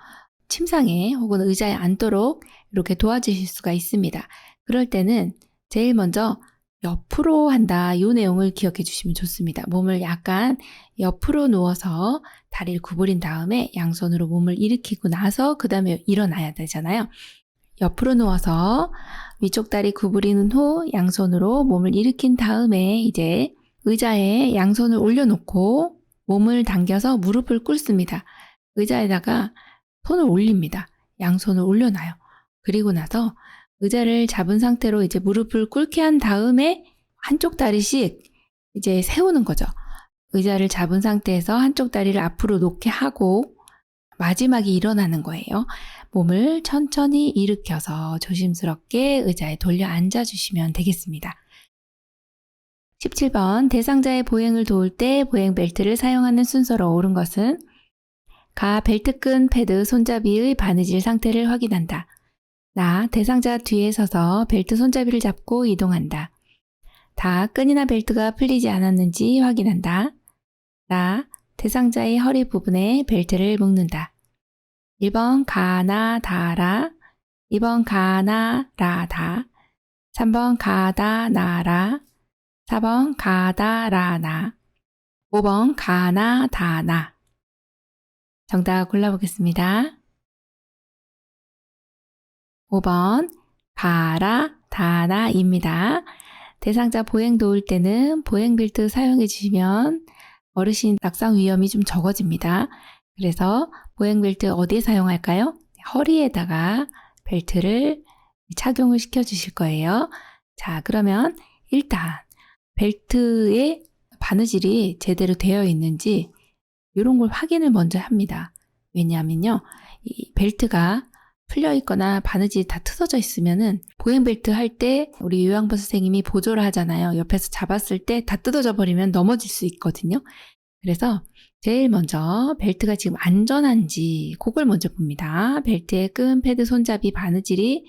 침상에 혹은 의자에 앉도록 이렇게 도와주실 수가 있습니다. 그럴 때는 제일 먼저 옆으로 한다. 이 내용을 기억해 주시면 좋습니다. 몸을 약간 옆으로 누워서 다리를 구부린 다음에 양손으로 몸을 일으키고 나서 그 다음에 일어나야 되잖아요. 옆으로 누워서 위쪽 다리 구부리는 후 양손으로 몸을 일으킨 다음에 이제 의자에 양손을 올려놓고 몸을 당겨서 무릎을 꿇습니다. 의자에다가 손을 올립니다. 양손을 올려놔요. 그리고 나서 의자를 잡은 상태로 이제 무릎을 꿇게 한 다음에 한쪽 다리씩 이제 세우는 거죠. 의자를 잡은 상태에서 한쪽 다리를 앞으로 놓게 하고 마지막에 일어나는 거예요. 몸을 천천히 일으켜서 조심스럽게 의자에 돌려 앉아주시면 되겠습니다. 17번 대상자의 보행을 도울 때 보행 벨트를 사용하는 순서로 옳은 것은 가 벨트끈 패드 손잡이의 바느질 상태를 확인한다. 나 대상자 뒤에 서서 벨트 손잡이를 잡고 이동한다. 다, 끈이나 벨트가 풀리지 않았는지 확인한다. 라, 대상자의 허리 부분에 벨트를 묶는다. 1번 가나 다라, 2번 가나 라다, 3번 가다 나라, 4번 가다 라나, 5번 가나 다나. 정답 골라보겠습니다. 5번 가라 다나입니다. 대상자 보행 도울 때는 보행 벨트 사용해 주시면 어르신 낙상 위험이 좀 적어집니다. 그래서 보행 벨트 어디에 사용할까요? 허리에다가 벨트를 착용을 시켜 주실 거예요. 자, 그러면 일단 벨트의 바느질이 제대로 되어 있는지 이런 걸 확인을 먼저 합니다. 왜냐하면요, 이 벨트가 풀려 있거나 바느질이 다 틀어져 있으면은 보행 벨트 할 때 우리 요양보 선생님이 보조를 하잖아요. 옆에서 잡았을 때 다 뜯어져 버리면 넘어질 수 있거든요. 그래서 제일 먼저 벨트가 지금 안전한지 그걸 먼저 봅니다. 벨트의 끈, 패드, 손잡이, 바느질이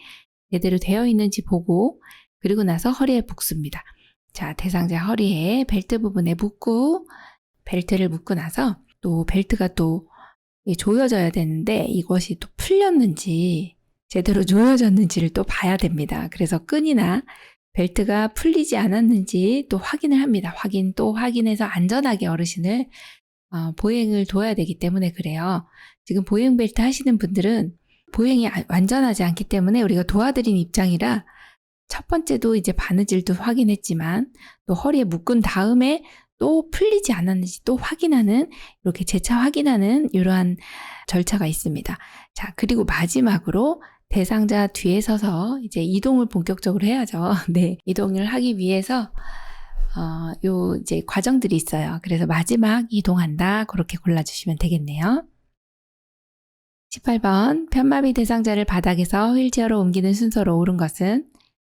제대로 되어 있는지 보고 그리고 나서 허리에 묶습니다. 자, 대상자 허리에 벨트 부분에 묶고 벨트를 묶고 나서 또 벨트가 또 조여져야 되는데 이것이 또 풀렸는지 제대로 조여졌는지를 또 봐야 됩니다. 그래서 끈이나 벨트가 풀리지 않았는지 또 확인을 합니다. 또 확인해서 안전하게 어르신을 보행을 둬야 되기 때문에 그래요. 지금 보행 벨트 하시는 분들은 보행이 완전하지 않기 때문에 우리가 도와드린 입장이라 첫 번째도 이제 바느질도 확인했지만 또 허리에 묶은 다음에 또 풀리지 않았는지 또 확인하는 이렇게 재차 확인하는 이러한 절차가 있습니다. 자, 그리고 마지막으로 대상자 뒤에 서서 이제 이동을 본격적으로 해야죠. 네, 이동을 하기 위해서 요 이제 과정들이 있어요. 그래서 마지막 이동한다 그렇게 골라주시면 되겠네요. 18번 편마비 대상자를 바닥에서 휠체어로 옮기는 순서로 옳은 것은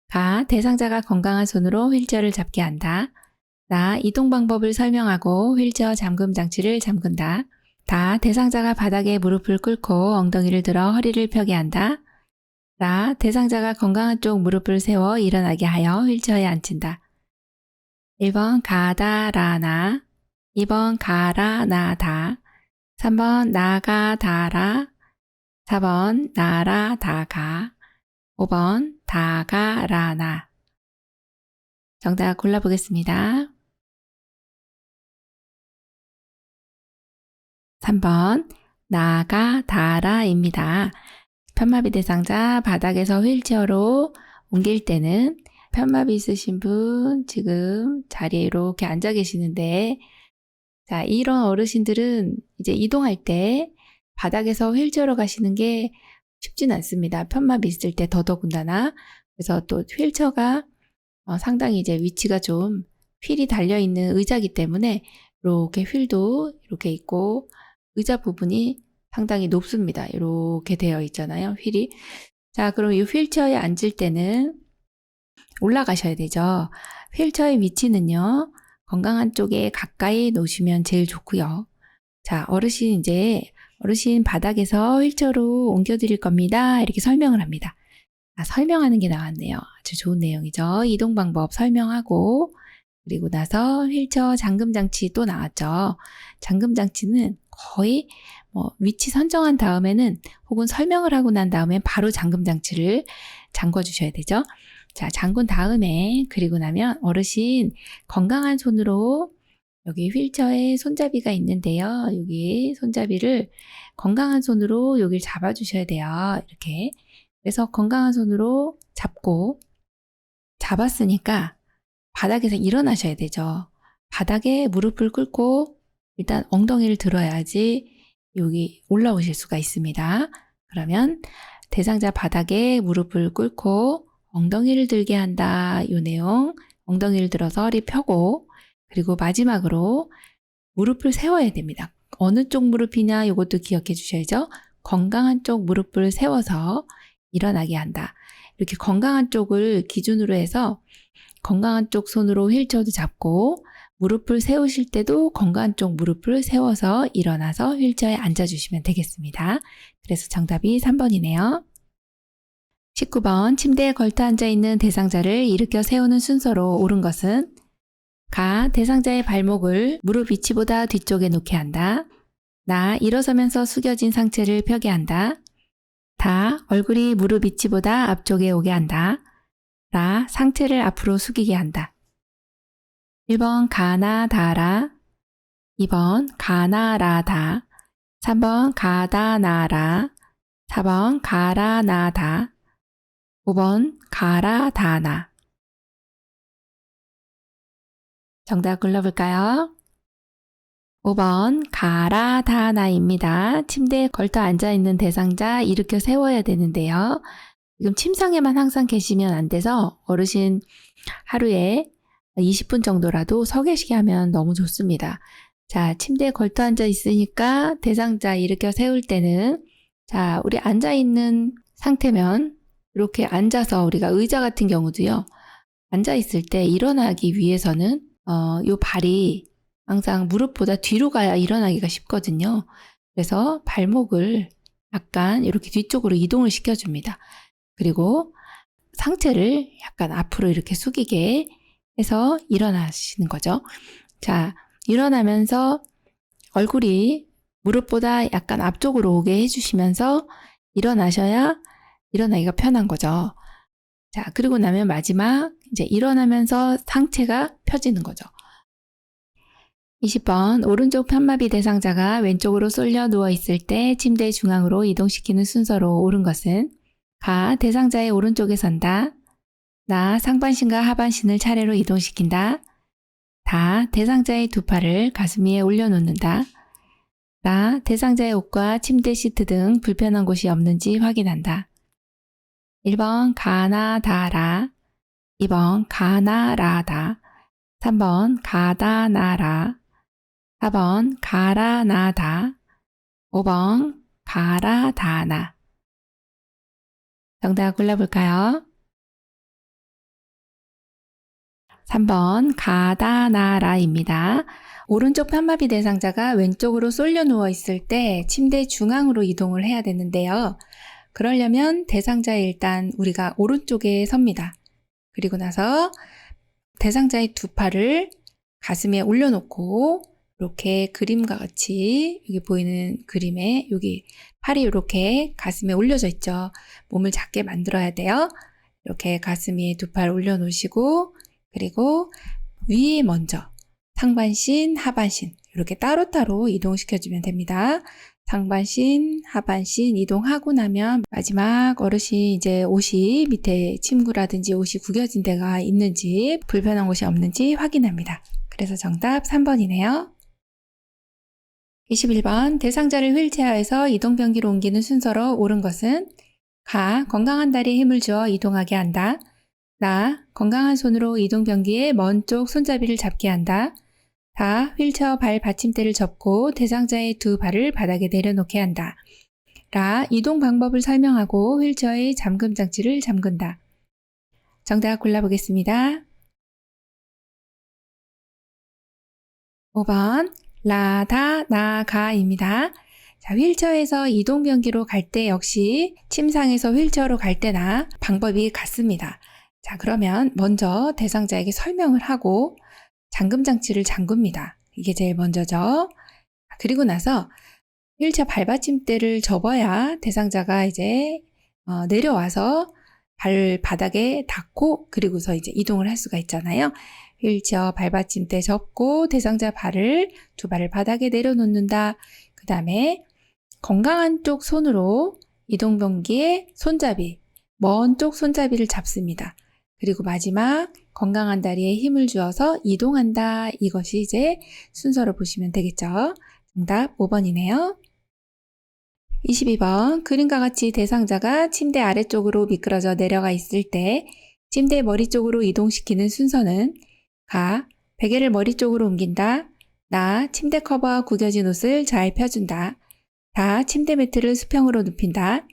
가, 대상자가 건강한 손으로 휠체어를 잡게 한다. 나, 이동 방법을 설명하고 휠체어 잠금 장치를 잠근다. 다, 대상자가 바닥에 무릎을 꿇고 엉덩이를 들어 허리를 펴게 한다. 라, 대상자가 건강한 쪽 무릎을 세워 일어나게 하여 휠체어에 앉힌다. 1번 가다 라나, 2번 가라 나다, 3번 나가 다라, 4번 나라 다가, 5번 다가 라나. 정답 골라보겠습니다. 3번 나가 다라입니다. 편마비 대상자 바닥에서 휠체어로 옮길 때는 편마비 있으신 분 지금 자리에 이렇게 앉아 계시는데 자, 이런 어르신들은 이제 이동할 때 바닥에서 휠체어로 가시는 게 쉽진 않습니다. 편마비 있을 때 더더군다나. 그래서 또 휠체어가 상당히 이제 위치가 좀 휠이 달려있는 의자이기 때문에 이렇게 휠도 이렇게 있고 의자 부분이 상당히 높습니다. 이렇게 되어 있잖아요. 휠이. 자, 그럼 이 휠체어에 앉을 때는 올라가셔야 되죠. 휠체어의 위치는요. 건강한 쪽에 가까이 놓으시면 제일 좋고요. 자, 어르신 바닥에서 휠체어로 옮겨드릴 겁니다. 이렇게 설명을 합니다. 설명하는 게 나왔네요. 아주 좋은 내용이죠. 이동 방법 설명하고 그리고 나서 휠체어 잠금 장치 또 나왔죠. 잠금 장치는 거의 위치 선정한 다음에는 혹은 설명을 하고 난 다음에 바로 잠금 장치를 잠궈 주셔야 되죠. 자, 잠근 다음에 그리고 나면 어르신 건강한 손으로 여기 휠체어에 손잡이가 있는데요. 여기 손잡이를 건강한 손으로 여기를 잡아 주셔야 돼요. 이렇게. 그래서 건강한 손으로 잡고 잡았으니까 바닥에서 일어나셔야 되죠. 바닥에 무릎을 꿇고 일단 엉덩이를 들어야지 여기 올라오실 수가 있습니다. 그러면 대상자 바닥에 무릎을 꿇고 엉덩이를 들게 한다. 이 내용 엉덩이를 들어서 허리 펴고 그리고 마지막으로 무릎을 세워야 됩니다. 어느 쪽 무릎이냐 이것도 기억해 주셔야죠. 건강한 쪽 무릎을 세워서 일어나게 한다. 이렇게 건강한 쪽을 기준으로 해서 건강한 쪽 손으로 휠체어도 잡고 무릎을 세우실 때도 건강한 쪽 무릎을 세워서 일어나서 휠체어에 앉아주시면 되겠습니다. 그래서 정답이 3번이네요. 19번 침대에 걸터 앉아있는 대상자를 일으켜 세우는 순서로 옳은 것은 가. 대상자의 발목을 무릎 위치보다 뒤쪽에 놓게 한다. 나. 일어서면서 숙여진 상체를 펴게 한다. 다. 얼굴이 무릎 위치보다 앞쪽에 오게 한다. 라. 상체를 앞으로 숙이게 한다. 1번 가나 다라, 2번 가나 라다, 3번 가다 나라, 4번 가라 나다, 5번 가라 다나. 정답 골라볼까요? 5번 가라 다나입니다. 침대에 걸터 앉아있는 대상자 일으켜 세워야 되는데요. 지금 침상에만 항상 계시면 안 돼서 어르신 하루에 20분 정도라도 서 계시게 하면 너무 좋습니다. 자, 침대에 걸터 앉아 있으니까 대상자 일으켜 세울 때는 자, 우리 앉아 있는 상태면 이렇게 앉아서 우리가 의자 같은 경우도요. 앉아 있을 때 일어나기 위해서는 요 발이 항상 무릎보다 뒤로 가야 일어나기가 쉽거든요. 그래서 발목을 약간 이렇게 뒤쪽으로 이동을 시켜줍니다. 그리고 상체를 약간 앞으로 이렇게 숙이게 해서 일어나시는 거죠. 자, 일어나면서 얼굴이 무릎보다 약간 앞쪽으로 오게 해주시면서 일어나셔야 일어나기가 편한 거죠. 자, 그리고 나면 마지막 이제 일어나면서 상체가 펴지는 거죠. 20번 오른쪽 편마비 대상자가 왼쪽으로 쏠려 누워있을 때 침대 중앙으로 이동시키는 순서로 옳은 것은 가. 대상자의 오른쪽에 선다. 나. 상반신과 하반신을 차례로 이동시킨다. 다. 대상자의 두 팔을 가슴 위에 올려놓는다. 나. 대상자의 옷과 침대 시트 등 불편한 곳이 없는지 확인한다. 1번 가나 다라, 2번 가나 라다, 3번 가다 나라, 4번 가라 나다, 5번 가라 다나. 정답 골라볼까요? 3번 가다 나라입니다. 오른쪽 편마비 대상자가 왼쪽으로 쏠려 누워 있을 때 침대 중앙으로 이동을 해야 되는데요. 그러려면 대상자에 일단 우리가 오른쪽에 섭니다. 그리고 나서 대상자의 두 팔을 가슴에 올려놓고 이렇게 그림과 같이 여기 보이는 그림에 여기 팔이 이렇게 가슴에 올려져 있죠. 몸을 작게 만들어야 돼요. 이렇게 가슴 위에 두 팔 올려놓으시고 그리고 위에 먼저 상반신, 하반신 이렇게 따로따로 이동시켜주면 됩니다. 상반신, 하반신 이동하고 나면 마지막 어르신 이제 옷이 밑에 침구라든지 옷이 구겨진 데가 있는지 불편한 곳이 없는지 확인합니다. 그래서 정답 3번이네요. 21번 대상자를 휠체어에서 이동변기로 옮기는 순서로 옳은 것은 가. 건강한 다리에 힘을 주어 이동하게 한다. 나. 건강한 손으로 이동변기의 먼 쪽 손잡이를 잡게 한다. 다. 휠체어 발 받침대를 접고 대상자의 두 발을 바닥에 내려놓게 한다. 라. 이동 방법을 설명하고 휠체어의 잠금 장치를 잠근다. 정답 골라보겠습니다. 5번 라다 나가입니다. 자, 휠체어에서 이동변기로 갈 때 역시 침상에서 휠체어로 갈 때나 방법이 같습니다. 자, 그러면 먼저 대상자에게 설명을 하고 잠금 장치를 잠굽니다. 이게 제일 먼저죠. 그리고 나서 휠체어 발받침대를 접어야 대상자가 이제 내려와서 발바닥에 닿고 그리고서 이제 이동을 할 수가 있잖아요. 휠체어 발받침대 접고 대상자 발을 두 발을 바닥에 내려놓는다. 그 다음에 건강한 쪽 손으로 이동변기의 손잡이, 먼 쪽 손잡이를 잡습니다. 그리고 마지막 건강한 다리에 힘을 주어서 이동한다. 이것이 이제 순서로 보시면 되겠죠. 정답 5번이네요. 22번 그림과 같이 대상자가 침대 아래쪽으로 미끄러져 내려가 있을 때 침대 머리 쪽으로 이동시키는 순서는 가. 베개를 머리 쪽으로 옮긴다. 나. 침대 커버와 구겨진 옷을 잘 펴준다. 다. 침대 매트를 수평으로 눕힌다.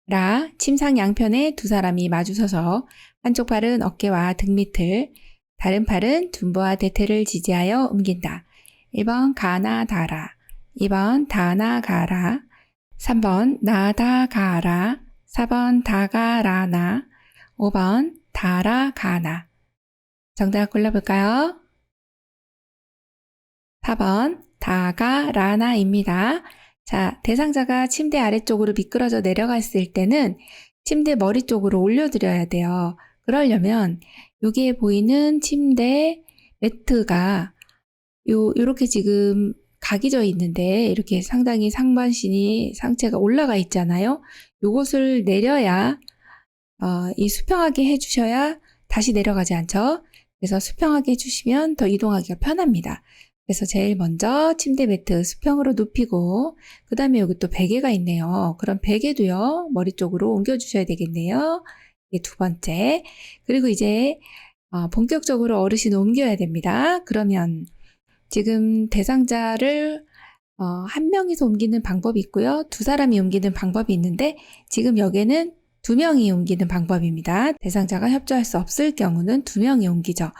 라. 침상 양편에 두 사람이 마주서서 한쪽 팔은 어깨와 등 밑을, 다른 팔은 둔부와 대퇴를 지지하여 옮긴다. 1번 가나 다라, 2번 다나 가라, 3번 나다 가라, 4번 다가라나, 5번 다라가나. 정답 골라볼까요? 4번 다가라나입니다. 자, 대상자가 침대 아래쪽으로 미끄러져 내려갔을 때는 침대 머리 쪽으로 올려드려야 돼요. 그러려면 여기에 보이는 침대 매트가 요렇게 지금 각이 져 있는데 이렇게 상당히 상반신이 상체가 올라가 있잖아요. 요것을 내려야 이 수평하게 해주셔야 다시 내려가지 않죠. 그래서 수평하게 해주시면 더 이동하기가 편합니다. 그래서 제일 먼저 침대 매트 수평으로 눕히고 그 다음에 여기 또 베개가 있네요. 그럼 베개도요 머리 쪽으로 옮겨주셔야 되겠네요. 이게 두 번째. 그리고 이제 본격적으로 어르신 옮겨야 됩니다. 그러면 지금 대상자를 한 명이서 옮기는 방법이 있고요. 두 사람이 옮기는 방법이 있는데 지금 여기는 두 명이 옮기는 방법입니다. 대상자가 협조할 수 없을 경우는 두 명이 옮기죠.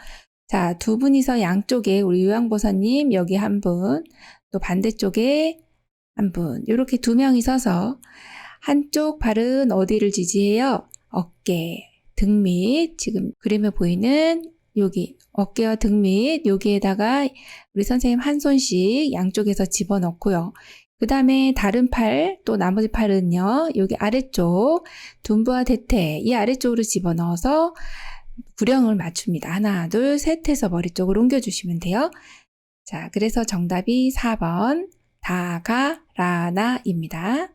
자, 두 분이서 양쪽에 우리 요양보사님 여기 한 분, 또 반대쪽에 한 분, 이렇게 두 명이 서서 한쪽 발은 어디를 지지해요? 어깨, 등 밑, 지금 그림에 보이는 여기 어깨와 등 밑, 여기에다가 우리 선생님 한 손씩 양쪽에서 집어넣고요. 그 다음에 다른 팔, 또 나머지 팔은요, 여기 아래쪽, 둔부와 대퇴, 이 아래쪽으로 집어넣어서 구령을 맞춥니다. 하나, 둘, 셋 해서 머리 쪽으로 옮겨주시면 돼요. 자, 그래서 정답이 4번 다가라나입니다.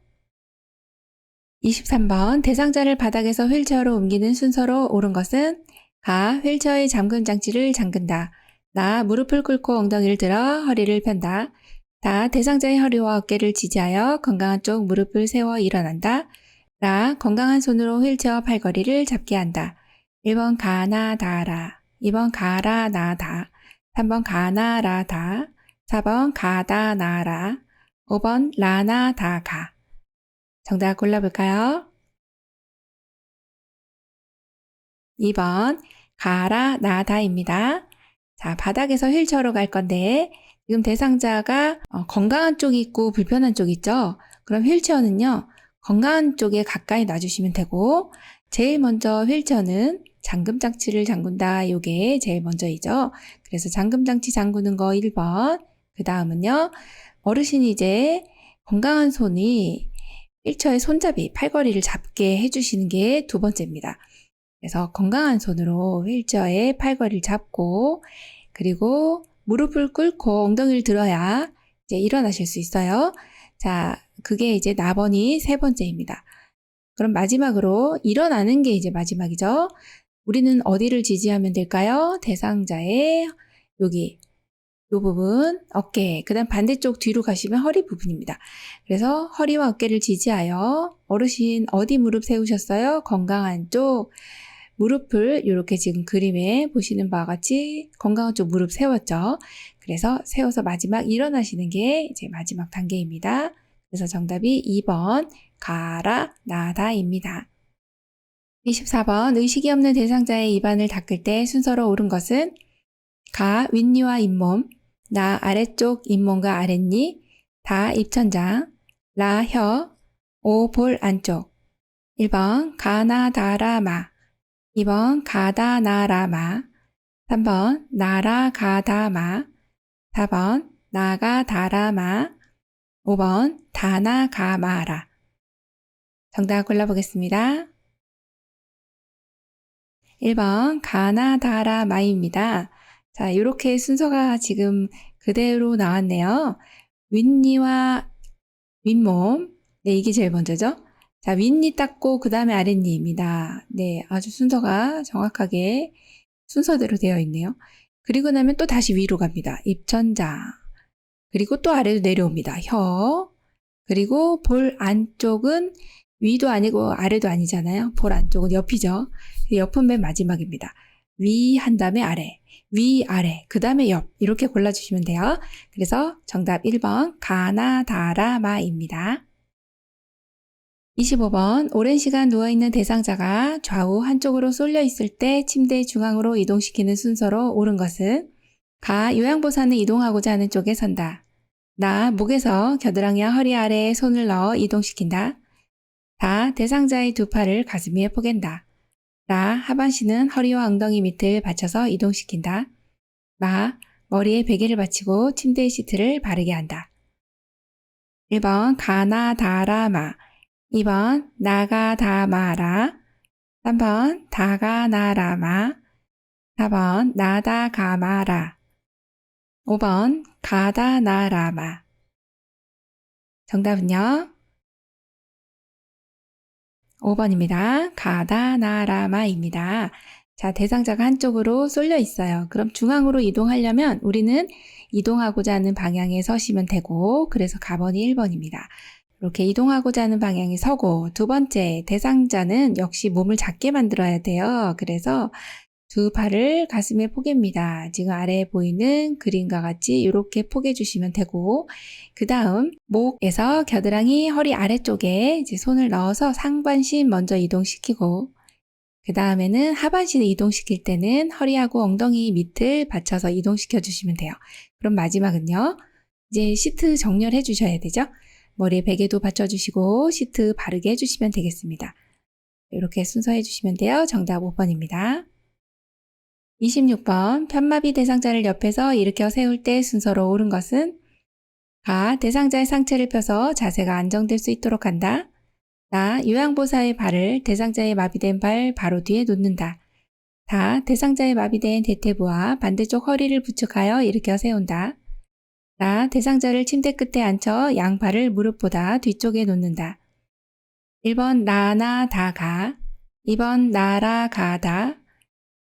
23번 대상자를 바닥에서 휠체어로 옮기는 순서로 옳은 것은 가. 휠체어의 잠금 장치를 잠근다. 나. 무릎을 꿇고 엉덩이를 들어 허리를 편다. 다. 대상자의 허리와 어깨를 지지하여 건강한 쪽 무릎을 세워 일어난다. 라. 건강한 손으로 휠체어 팔걸이를 잡게 한다. 1번 가나다라, 2번 가라나다, 3번 가나라다, 4번 가다나라, 5번 라나다가. 정답 골라볼까요? 2번 가라나다입니다. 자, 바닥에서 휠체어로 갈 건데 지금 대상자가 건강한 쪽이 있고 불편한 쪽이 있죠? 그럼 휠체어는요, 건강한 쪽에 가까이 놔주시면 되고 제일 먼저 휠체어는 잠금장치를 잠근다. 요게 제일 먼저이죠. 그래서 잠금장치 잠그는 거 1번. 그 다음은요, 어르신이 이제 건강한 손이 휠체어의 손잡이, 팔걸이를 잡게 해주시는 게 두 번째입니다. 그래서 건강한 손으로 휠체어의 팔걸이를 잡고, 그리고 무릎을 꿇고 엉덩이를 들어야 이제 일어나실 수 있어요. 자, 그게 이제 나번이 세 번째입니다. 그럼 마지막으로 일어나는 게 이제 마지막이죠. 우리는 어디를 지지하면 될까요? 대상자의 여기 이 부분, 어깨, 그 다음 반대쪽 뒤로 가시면 허리 부분입니다. 그래서 허리와 어깨를 지지하여 어르신 어디 무릎 세우셨어요? 건강한 쪽 무릎을 이렇게 지금 그림에 보시는 바와 같이 건강한 쪽 무릎 세웠죠. 그래서 세워서 마지막 일어나시는 게 이제 마지막 단계입니다. 그래서 정답이 2번 가라나다입니다. 24번 의식이 없는 대상자의 입안을 닦을 때 순서로 옳은 것은 가. 윗니와 잇몸, 나. 아래쪽 잇몸과 아랫니, 다. 입천장, 라. 혀, 오. 볼 안쪽. 1번 가나다라마, 2번 가다나라마, 3번 나라가다마, 4번 나가다라마, 5번 다나가마라. 정답 골라보겠습니다. 1번 가나다라마입니다. 자, 이렇게 순서가 지금 그대로 나왔네요. 윗니와 윗몸, 네, 이게 제일 먼저죠. 자, 윗니 닦고 그 다음에 아랫니입니다. 네, 아주 순서가 정확하게 순서대로 되어 있네요. 그리고 나면 또 다시 위로 갑니다. 입천장, 그리고 또 아래로 내려옵니다. 혀, 그리고 볼 안쪽은 위도 아니고 아래도 아니잖아요. 볼 안쪽은 옆이죠. 옆은 맨 마지막입니다. 위 한 다음에 아래, 위, 아래, 그 다음에 옆, 이렇게 골라주시면 돼요. 그래서 정답 1번 가나다라마입니다. 25번 오랜 시간 누워있는 대상자가 좌우 한쪽으로 쏠려 있을 때 침대 중앙으로 이동시키는 순서로 옳은 것은 가. 요양보사는 이동하고자 하는 쪽에 선다. 나. 목에서 겨드랑이와 허리 아래에 손을 넣어 이동시킨다. 다 대상자의 두 팔을 가슴 위에 포갠다. 라 하반신은 허리와 엉덩이 밑을 받쳐서 이동시킨다. 마 머리에 베개를 받치고 침대의 시트를 바르게 한다. 1번 가나다라마 2번 나가다마라 3번 다가나라마 4번 나다가마라 5번 가다나라마 정답은요? 5번입니다. 가다나라마입니다. 자, 대상자가 한쪽으로 쏠려 있어요. 그럼 중앙으로 이동하려면 우리는 이동하고자 하는 방향에 서시면 되고, 그래서 가번이 1번입니다. 이렇게 이동하고자 하는 방향에 서고, 두 번째, 대상자는 역시 몸을 작게 만들어야 돼요. 그래서 두 팔을 가슴에 포갭니다. 지금 아래에 보이는 그림과 같이 이렇게 포개주시면 되고, 그 다음 목에서 겨드랑이 허리 아래쪽에 이제 손을 넣어서 상반신 먼저 이동시키고, 그 다음에는 하반신을 이동시킬 때는 허리하고 엉덩이 밑을 받쳐서 이동시켜 주시면 돼요. 그럼 마지막은요. 이제 시트 정렬해 주셔야 되죠. 머리에 베개도 받쳐주시고 시트 바르게 해주시면 되겠습니다. 이렇게 순서해 주시면 돼요. 정답 5번입니다. 26번 편마비 대상자를 옆에서 일으켜 세울 때 순서로 옳은 것은 가. 대상자의 상체를 펴서 자세가 안정될 수 있도록 한다. 나. 요양보사의 발을 대상자의 마비된 발 바로 뒤에 놓는다. 다. 대상자의 마비된 대퇴부와 반대쪽 허리를 부축하여 일으켜 세운다. 나. 대상자를 침대 끝에 앉혀 양발을 무릎보다 뒤쪽에 놓는다. 1번 나나 다가 2번 나라 가다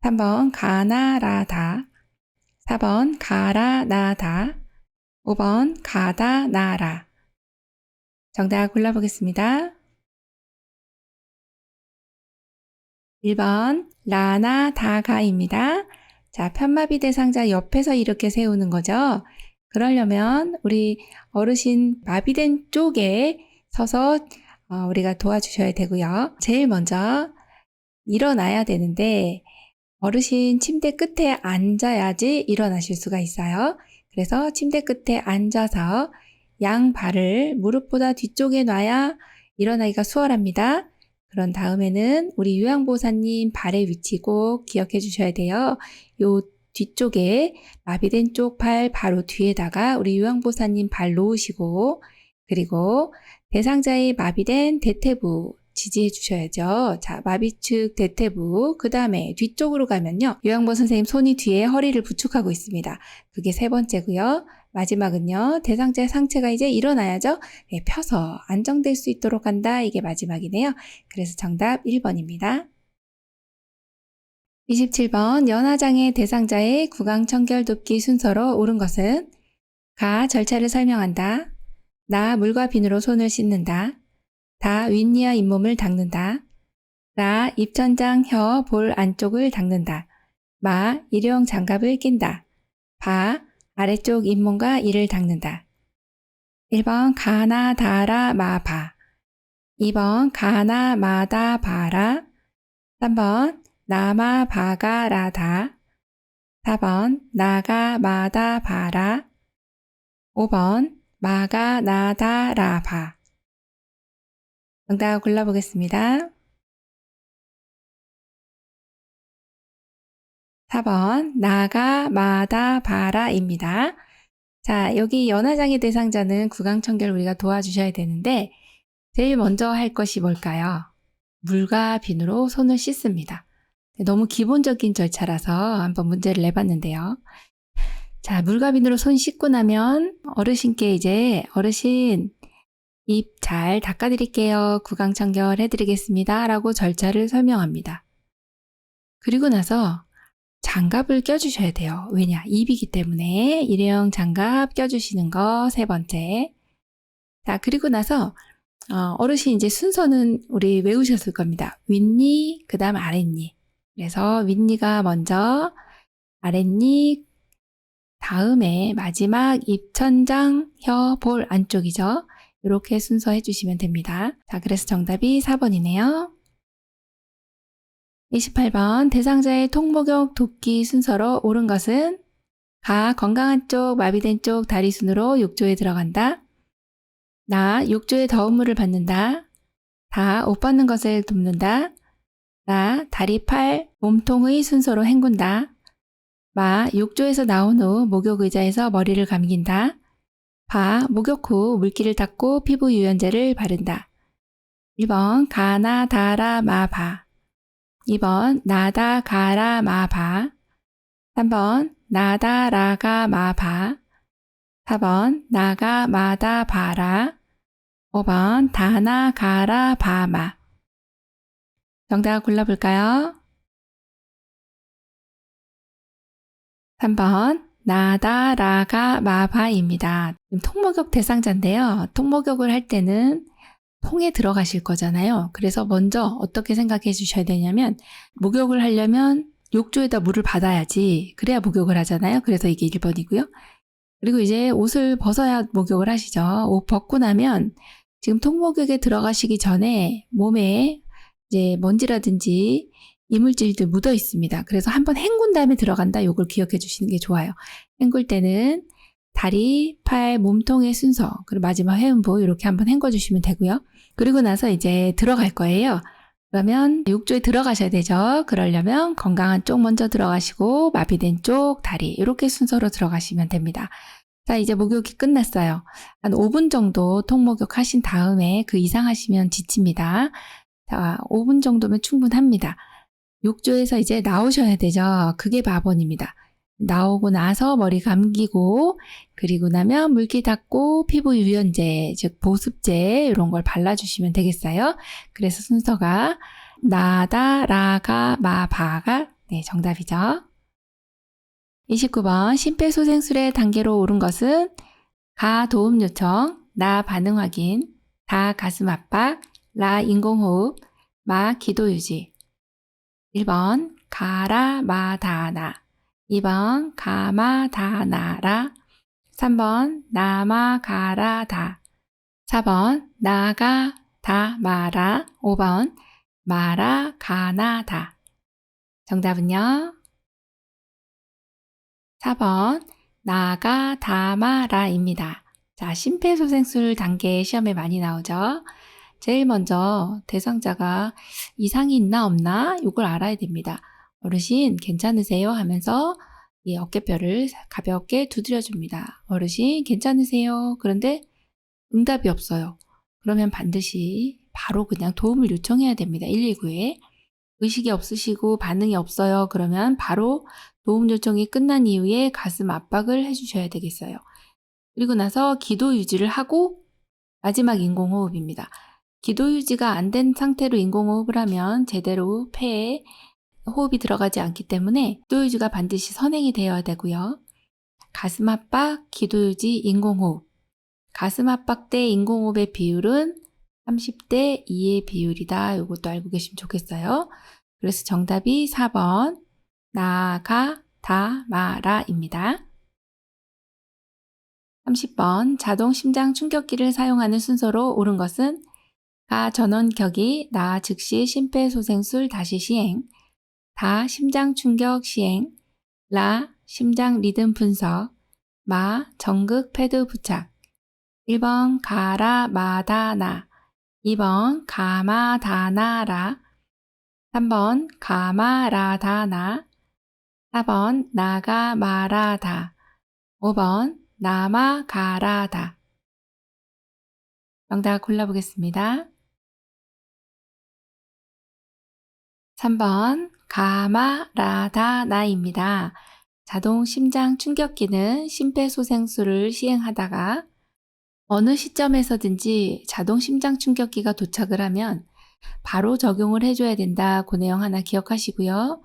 3번 가나라다 4번 가라 나다 5번 가다 나라 정답 골라보겠습니다. 1번 라나 다가입니다. 자, 편마비 대상자 옆에서 이렇게 세우는 거죠. 그러려면 우리 어르신 마비된 쪽에 서서 우리가 도와주셔야 되고요. 제일 먼저 일어나야 되는데 어르신 침대 끝에 앉아야지 일어나실 수가 있어요. 그래서 침대 끝에 앉아서 양 발을 무릎보다 뒤쪽에 놔야 일어나기가 수월합니다. 그런 다음에는 우리 요양보호사님 발의 위치 꼭 기억해 주셔야 돼요. 요 뒤쪽에 마비된 쪽 팔 바로 뒤에다가 우리 요양보호사님 발 놓으시고 그리고 대상자의 마비된 대퇴부 지지해 주셔야죠. 자, 마비측 대퇴부 그 다음에 뒤쪽으로 가면요. 요양보호 선생님 손이 뒤에 허리를 부축하고 있습니다. 그게 세 번째고요. 마지막은요. 대상자의 상체가 이제 일어나야죠. 네, 펴서 안정될 수 있도록 한다. 이게 마지막이네요. 그래서 정답 1번입니다. 27번 연화장애 대상자의 구강청결 돕기 순서로 옳은 것은 가. 절차를 설명한다. 나. 물과 비누로 손을 씻는다. 다. 윗니와 잇몸을 닦는다. 라. 입천장, 혀, 볼 안쪽을 닦는다. 마. 일회용 장갑을 낀다. 바. 아래쪽 잇몸과 이를 닦는다. 1번 가나 다라 마바 2번 가나 마다 바라 3번 나마 바가 라다 4번 나가 마다 바라 5번 마가 나다 라바 정답 골라보겠습니다. 4번 나가 마다 바라입니다. 자, 여기 연화장애 대상자는 구강청결 우리가 도와주셔야 되는데 제일 먼저 할 것이 뭘까요? 물과 비누로 손을 씻습니다. 너무 기본적인 절차라서 한번 문제를 내봤는데요. 자, 물과 비누로 손 씻고 나면 어르신께 이제 어르신 입 잘 닦아드릴게요. 구강청결 해드리겠습니다. 라고 절차를 설명합니다. 그리고 나서 장갑을 껴주셔야 돼요. 왜냐? 입이기 때문에 일회용 장갑 껴주시는 거 세 번째. 자, 그리고 나서 어르신 이제 순서는 우리 외우셨을 겁니다. 윗니, 그 다음 아랫니. 그래서 윗니가 먼저, 아랫니, 다음에 마지막 입천장, 혀, 볼 안쪽이죠. 이렇게 순서 해주시면 됩니다. 자, 그래서 정답이 4번이네요. 28번 대상자의 통목욕 돕기 순서로 옳은 것은 가. 건강한 쪽, 마비된 쪽 다리 순으로 욕조에 들어간다. 나. 욕조에 더운 물을 받는다. 다 옷 벗는 것을 돕는다. 라, 다리, 팔, 몸통의 순서로 헹군다. 마, 욕조에서 나온 후 목욕 의자에서 머리를 감긴다. 바, 목욕 후 물기를 닦고 피부 유연제를 바른다. 1번 가나 다라 마바. 2번 나다 가라 마바. 3번 나다 라가 마바. 4번 나가 마다 바라. 5번 다나 가라 바마. 정답 골라볼까요? 3번 나다 라가 마바입니다. 통목욕 대상자인데요. 통목욕을 할 때는 통에 들어가실 거잖아요. 그래서 먼저 어떻게 생각해 주셔야 되냐면 목욕을 하려면 욕조에다 물을 받아야지 그래야 목욕을 하잖아요. 그래서 이게 1번이고요. 그리고 이제 옷을 벗어야 목욕을 하시죠. 옷 벗고 나면 지금 통목욕에 들어가시기 전에 몸에 이제 먼지라든지 이물질들 묻어 있습니다. 그래서 한번 헹군 다음에 들어간다. 이걸 기억해 주시는 게 좋아요. 헹굴 때는 다리, 팔, 몸통의 순서, 그리고 마지막 회음부 이렇게 한번 헹궈 주시면 되고요. 그리고 나서 이제 들어갈 거예요. 그러면 욕조에 들어가셔야 되죠. 그러려면 건강한 쪽 먼저 들어가시고 마비된 쪽, 다리 이렇게 순서로 들어가시면 됩니다. 자, 이제 목욕이 끝났어요. 한 5분 정도 통목욕 하신 다음에 그 이상 하시면 지칩니다. 자, 5분 정도면 충분합니다. 욕조에서 이제 나오셔야 되죠. 그게 바본입니다. 나오고 나서 머리 감기고 그리고 나면 물기 닦고 피부 유연제, 즉 보습제 이런 걸 발라주시면 되겠어요. 그래서 순서가 나다, 라가, 마바가 네, 정답이죠. 29번 심폐소생술의 단계로 오른 것은 가 도움 요청, 나 반응 확인, 다 가슴 압박, 라 인공호흡, 마 기도 유지. 1번 가라 마다나, 2번 가마다나라, 3번 나마 가라다, 4번 나가 다 마라, 5번 마라 가나다. 정답은요? 4번 나가 다 마라입니다. 자, 심폐소생술 단계 시험에 많이 나오죠. 제일 먼저 대상자가 이상이 있나 없나 이걸 알아야 됩니다. 어르신 괜찮으세요? 하면서 이 어깨뼈를 가볍게 두드려줍니다. 어르신 괜찮으세요? 그런데 응답이 없어요. 그러면 반드시 바로 그냥 도움을 요청해야 됩니다. 119에. 의식이 없으시고 반응이 없어요. 그러면 바로 도움 요청이 끝난 이후에 가슴 압박을 해주셔야 되겠어요. 그리고 나서 기도 유지를 하고 마지막 인공호흡입니다. 기도 유지가 안 된 상태로 인공호흡을 하면 제대로 폐에 호흡이 들어가지 않기 때문에 기도 유지가 반드시 선행이 되어야 되고요. 가슴 압박, 기도 유지, 인공호흡. 가슴 압박 때 인공호흡의 비율은 30대 2의 비율이다. 이것도 알고 계시면 좋겠어요. 그래서 정답이 4번 나가 다 마라입니다. 30번 자동 심장 충격기를 사용하는 순서로 옳은 것은 가 전원격이, 나 즉시 심폐소생술 다시 시행, 다 심장 충격 시행, 라 심장 리듬 분석, 마 전극 패드 부착. 1번 가라 마다나, 2번 가마다나라, 3번 가마라다나, 4번 나가 마라다, 5번 나마 가라다. 정답 골라보겠습니다. 3번 가마라다나입니다. 자동 심장 충격기는 심폐소생술을 시행하다가 어느 시점에서든지 자동 심장 충격기가 도착을 하면 바로 적용을 해줘야 된다. 그 내용 하나 기억하시고요.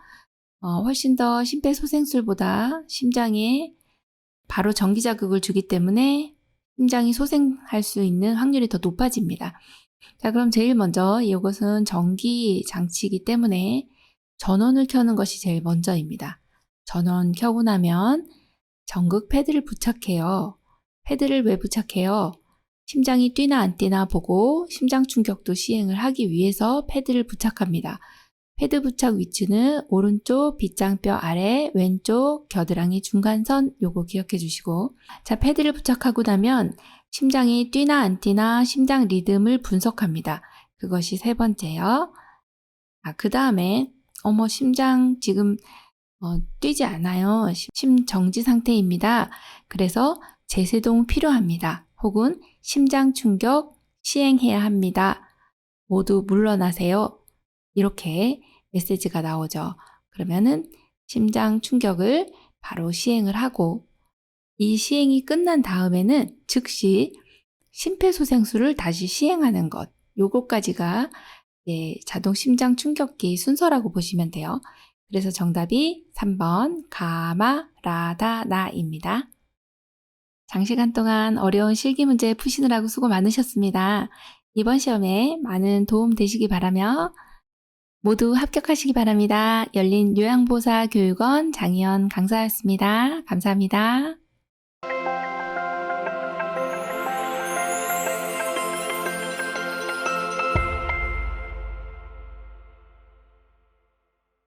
훨씬 더 심폐소생술보다 심장에 바로 전기 자극을 주기 때문에 심장이 소생할 수 있는 확률이 더 높아집니다. 자, 그럼 제일 먼저 이것은 전기 장치이기 때문에 전원을 켜는 것이 제일 먼저입니다. 전원 켜고 나면 전극 패드를 부착해요. 패드를 왜 부착해요? 심장이 뛰나 안 뛰나 보고 심장 충격도 시행을 하기 위해서 패드를 부착합니다. 패드 부착 위치는 오른쪽 빗장뼈 아래, 왼쪽 겨드랑이 중간선 요거 기억해 주시고, 자, 패드를 부착하고 나면 심장이 뛰나 안 뛰나 심장 리듬을 분석합니다. 그것이 세 번째요. 그 다음에 심장 지금 뛰지 않아요. 심정지 상태입니다. 그래서 제세동 필요합니다. 혹은 심장 충격 시행해야 합니다. 모두 물러나세요. 이렇게 메시지가 나오죠. 그러면은 심장 충격을 바로 시행을 하고 이 시행이 끝난 다음에는 즉시 심폐소생술을 다시 시행하는 것. 요거까지가 자동 심장 충격기 순서라고 보시면 돼요. 그래서 정답이 3번 가마라다나입니다. 장시간 동안 어려운 실기 문제 푸시느라고 수고 많으셨습니다. 이번 시험에 많은 도움 되시기 바라며 모두 합격하시기 바랍니다. 열린 요양보사 교육원 장희연 강사였습니다. 감사합니다.